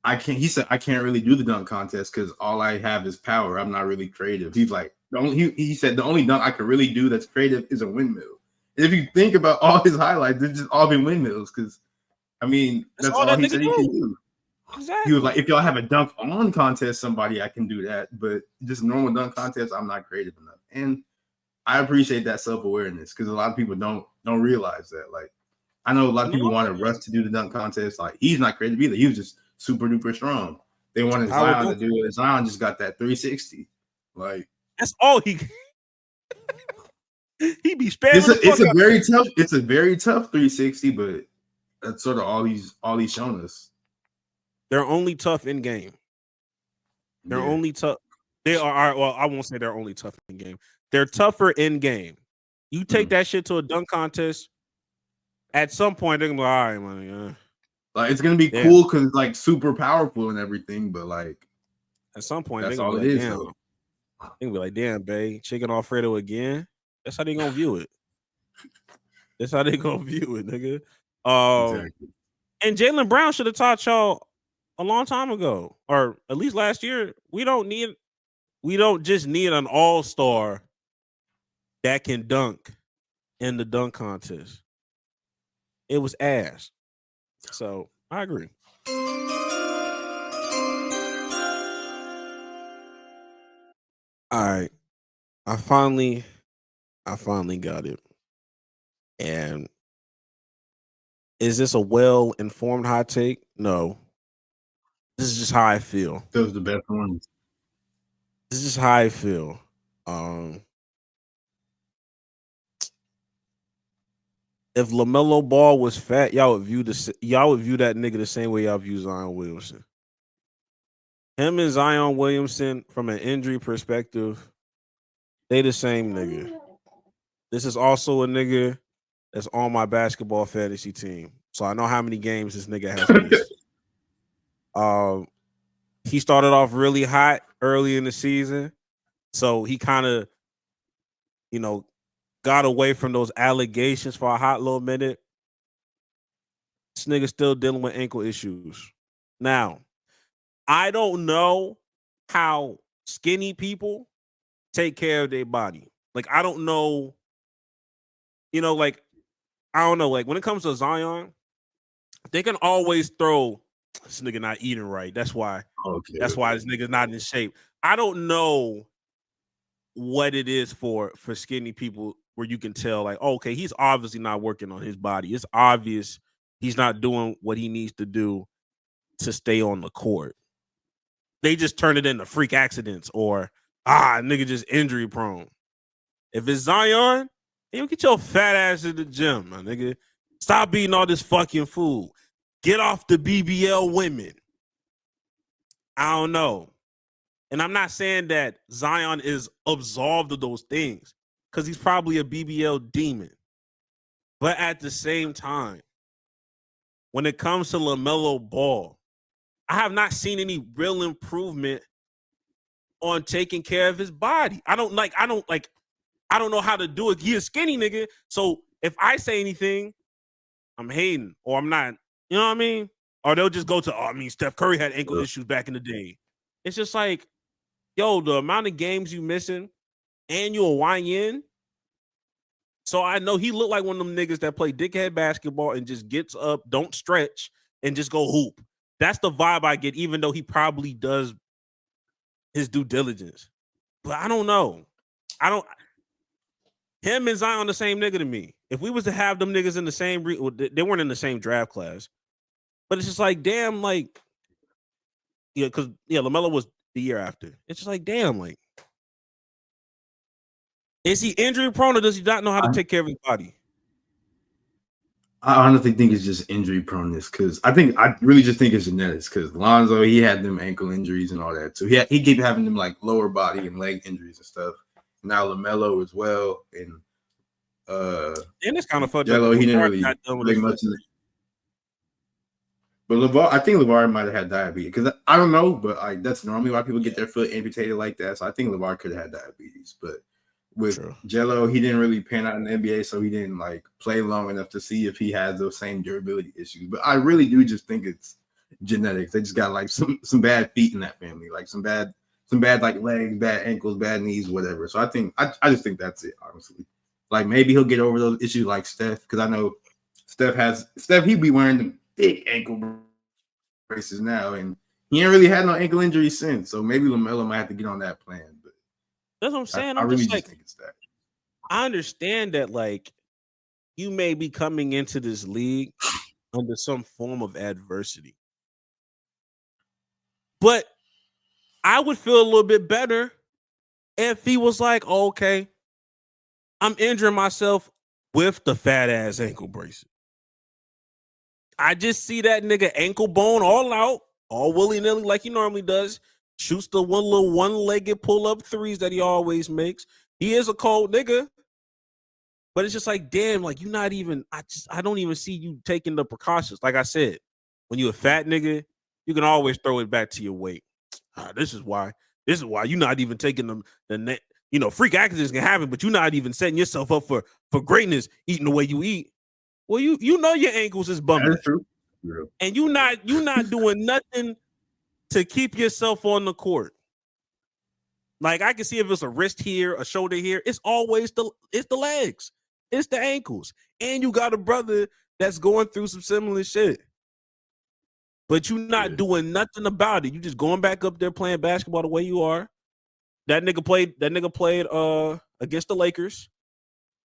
"I can't." He said, "I can't really do the dunk contest because all I have is power. I'm not really creative." He's like, he said the only dunk I could really do that's creative is a windmill. And if you think about all his highlights, they've just all been windmills. Because I mean, that's all he said he can do. Exactly. He was like, if y'all have a dunk on contest, somebody I can do that, but just normal dunk contest, I'm not creative enough. And I appreciate that self-awareness because a lot of people don't realize that. Like, I know a lot of people wanted Russ to do the dunk contest. Like, he's not creative either. He was just super duper strong. They wanted Zion to do it. Zion just got that 360. Like, that's all he be spamming. It's a very tough 360, but that's sort of all he's shown us. They're only tough in game. They're only tough. They are. Well, I won't say they're only tough in game. They're tougher in game. You take that shit to a dunk contest. At some point, they're gonna be like, all right, man. Like it's gonna be cool because it's like super powerful and everything, but like at some point, that's they're all gonna it be is. They're gonna be like, damn, babe, chicken Alfredo again. That's how they gonna view it. That's how they gonna view it, nigga. Exactly. And Jaylen Brown should have taught y'all a long time ago, or at least last year. We don't just need an all-star that can dunk in the dunk contest. It was ass. So I agree. All right. I finally got it. And is this a well-informed hot take? No. This is just how I feel. Those are the best ones. This is just how I feel. If LaMelo Ball was fat, y'all would view that nigga the same way y'all view Zion Williamson. Him and Zion Williamson, from an injury perspective, they the same nigga. This is also a nigga that's on my basketball fantasy team. So I know how many games this nigga has missed. He started off really hot early in the season. So he kind of, got away from those allegations for a hot little minute. This nigga still dealing with ankle issues. Now, I don't know how skinny people take care of their body. Like, I don't know, I don't know. Like, when it comes to Zion, they can always throw this nigga not eating right. That's why. Okay. That's why this nigga's not in shape. I don't know what it is for skinny people where you can tell, like, okay, he's obviously not working on his body. It's obvious he's not doing what he needs to do to stay on the court. They just turn it into freak accidents or nigga just injury prone. If it's Zion, you get your fat ass in the gym, my nigga. Stop eating all this fucking food. Get off the BBL women. I don't know. And I'm not saying that Zion is absolved of those things because he's probably a BBL demon. But at the same time, when it comes to LaMelo Ball, I have not seen any real improvement on taking care of his body. I don't know how to do it. He a skinny nigga. So if I say anything, I'm hating or I'm not, you know what I mean? Or they'll just go to, Steph Curry had ankle issues back in the day. It's just like, yo, the amount of games you missing and you a YN. So I know he looked like one of them niggas that play dickhead basketball and just gets up, don't stretch, and just go hoop. That's the vibe I get, even though he probably does his due diligence. But I don't know. Him and Zion the same nigga to me. If we was to have them niggas in the same, they weren't in the same draft class. But it's just like, damn, like, because LaMelo was the year after. It's just like, damn, like, is he injury prone or does he not know how to take care of his body? I honestly think it's just injury proneness because I really just think it's genetics because Lonzo, he had them ankle injuries and all that. So he keep having them like lower body and leg injuries and stuff. Now LaMelo as well. And it's kind of fucked up. Jello, he didn't really make much of it. But I think LeVar might have had diabetes because I don't know, but that's normally why people get their foot amputated like that. So I think LeVar could have had diabetes. But with Jello, he didn't really pan out in the NBA, so he didn't like play long enough to see if he has those same durability issues. But I really do just think it's genetics. They just got like some bad feet in that family, like some bad like legs, bad ankles, bad knees, whatever. So I think I just think that's it, honestly. Like maybe he'll get over those issues like Steph, because I know Steph, he'd be wearing them big ankle braces now, and he ain't really had no ankle injuries since. So maybe LaMelo might have to get on that plan. But that's what I'm saying. I really just think it's that. I understand that, like, you may be coming into this league under some form of adversity, but I would feel a little bit better if he was like, oh, okay, I'm injuring myself with the fat ass ankle bracelet. I just see that nigga ankle bone all out, all willy-nilly like he normally does, shoots the one-legged pull-up threes that he always makes. He is a cold nigga, but it's just like, damn, like, you're not even, I don't even see you taking the precautions. Like I said, when you're a fat nigga, you can always throw it back to your weight. This is why you're not even taking the net. You know, freak accidents can happen, but you're not even setting yourself up for greatness eating the way you eat. Well, you know your ankles is bumping. That's true. And you're not doing nothing to keep yourself on the court. Like, I can see if it's a wrist here, a shoulder here, it's always the legs, it's the ankles. And you got a brother that's going through some similar shit. But you're not doing nothing about it. You just going back up there playing basketball the way you are. That nigga played against the Lakers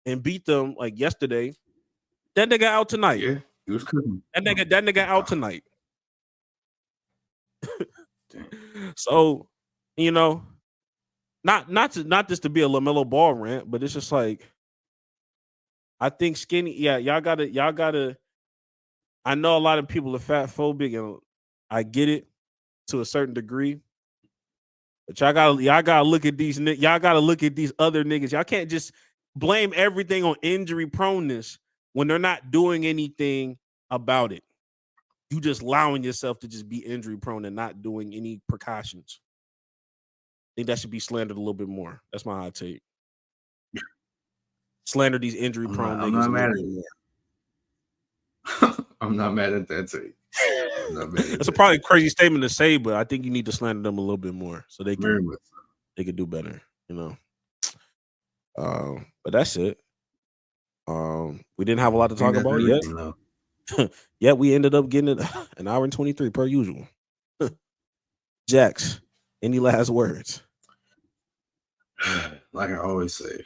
and beat them like yesterday. That nigga out tonight. Yeah, he was cooking. That nigga out tonight. So, you know, not just to be a LaMelo Ball rant, but it's just like I think skinny. Yeah, y'all gotta. I know a lot of people are fat phobic, and I get it to a certain degree. But y'all gotta look at these. Y'all gotta look at these other niggas. Y'all can't just blame everything on injury proneness when they're not doing anything about it. You just allowing yourself to just be injury prone and not doing any precautions. I think that should be slandered a little bit more. That's my hot take. Slander these injury prone niggas. I'm not mad at it. I'm not mad at that take. That's probably a crazy statement to say, but I think you need to slander them a little bit more so they can do better, you know. But that's it. We didn't have a lot to talk about yet. Yeah, we ended up getting it an hour and 23 per usual. Jax, any last words? Like I always say,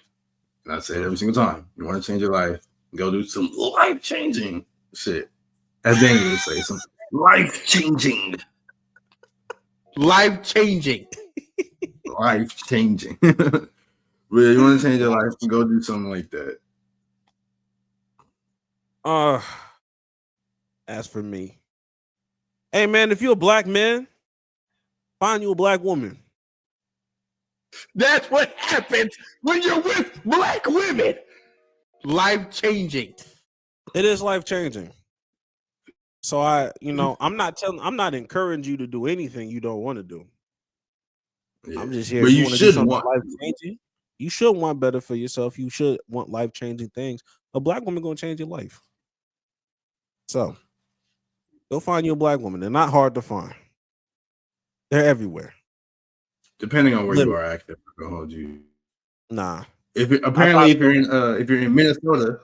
and I say it every single time, you want to change your life, go do some life-changing shit. As Daniel would say, some life-changing. Life-changing. Life-changing. Really, you want to change your life, go do something like that. As for me, hey man, if you're a black man, find you a black woman. That's what happens when you're with black women. Life-changing. It is life-changing. So I'm not encouraging you to do anything you don't want to do. Yeah. I'm just here. But you should want life-changing. You should want better for yourself. You should want life-changing things. A black woman gonna change your life. So go find you a black woman. They're not hard to find. They're everywhere. Depending on where you are active, I'm gonna hold you. Nah. If you're in Minnesota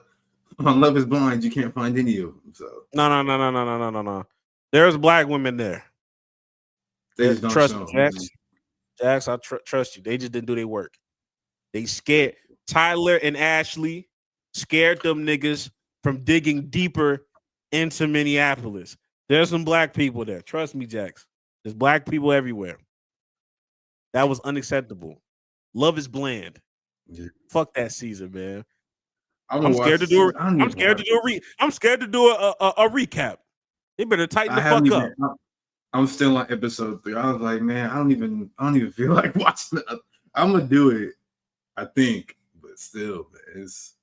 on Love Is Blind, you can't find any of them. So no. There's black women there. They just don't trust show me, Jax. I trust you. They just didn't do their work. They scared Tyler and Ashley scared them niggas from digging deeper into Minneapolis. There's some black people there. Trust me, Jax. There's black people everywhere. That was unacceptable. Love Is Bland. Yeah. Fuck that season, man. I'm scared to do a recap. They better tighten the fuck up. I'm still on episode 3. I was like, man, I don't even feel like watching it. I'm gonna do it, I think, but still, man, it's.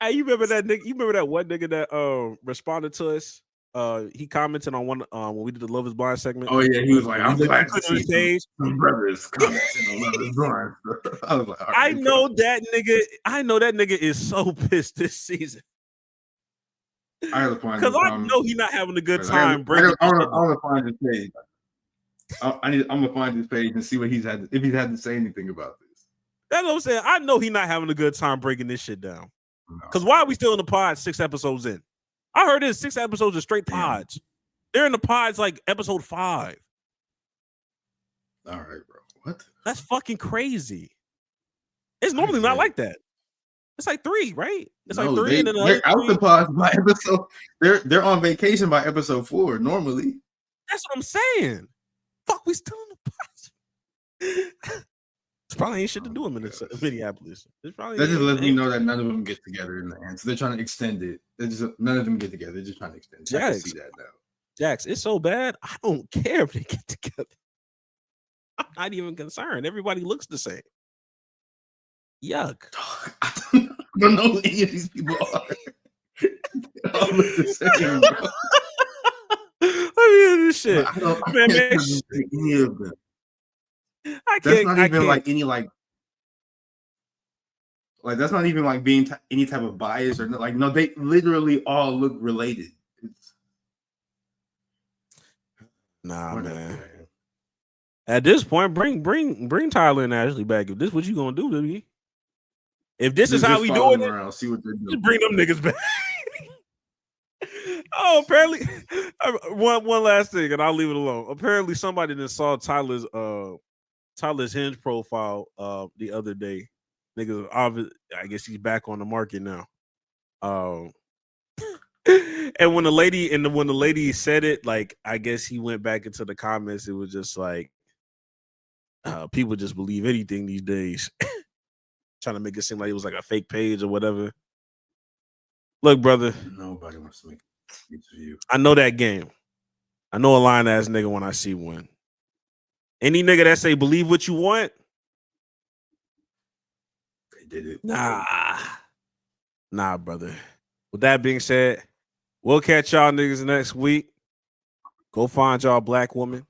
Hey, you remember that nigga? You remember that one nigga that responded to us? He commented on one when we did the Love Is Blind segment. Oh yeah, he was like, "I'm glad to see some brothers commenting on Love Is Blind." I was like, right, I know that nigga is so pissed this season. I gotta find because I know he's not having a good time. I want to find his page. I'm gonna find his page and see what if he's had to say anything about this. That's what I'm saying. I know he's not having a good time breaking this shit down. Because why are we still in the pod 6 episodes in? I heard there's 6 episodes of straight pods. They're in the pods like episode 5. All right, bro. What? That's fucking crazy. It's normally not like that. It's like 3, right? It's like 3 and then they're out the pods by episode. They're on vacation by episode 4 normally. That's what I'm saying. Fuck, we still in the pods. It's probably ain't shit to do in Minneapolis. That just lets me know that none of them get together in the end. So they're trying to extend it. None of them get together. They're just trying to extend it. I can see that now. Jax, it's so bad. I don't care if they get together. I'm not even concerned. Everybody looks the same. Yuck. I don't know who any of these people are. They all look the same, bro. Let me hear this shit. I can't see any of them. That's not even like being any type of bias or like no, they literally all look related. Nah, man. At this point, bring Tyler and Ashley back. If this is what you gonna do to me, if this is how we doing it, see what they're doing. Just bring them niggas back. Oh, apparently, one last thing, and I'll leave it alone. Apparently, somebody that saw Tyler's Tyler's Hinge profile the other day. Niggas, I guess he's back on the market now. And when the lady said it, like, I guess he went back into the comments. It was just like, people just believe anything these days. Trying to make it seem like it was like a fake page or whatever. Look, brother. Nobody wants to make it to you. I know that game. I know a lying ass nigga when I see one. Any nigga that say believe what you want, they did it. Nah, brother. With that being said, we'll catch y'all niggas next week. Go find y'all black woman.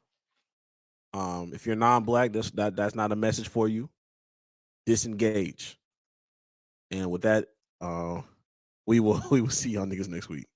If you're non-black, that's not a message for you. Disengage. And with that, we will see y'all niggas next week.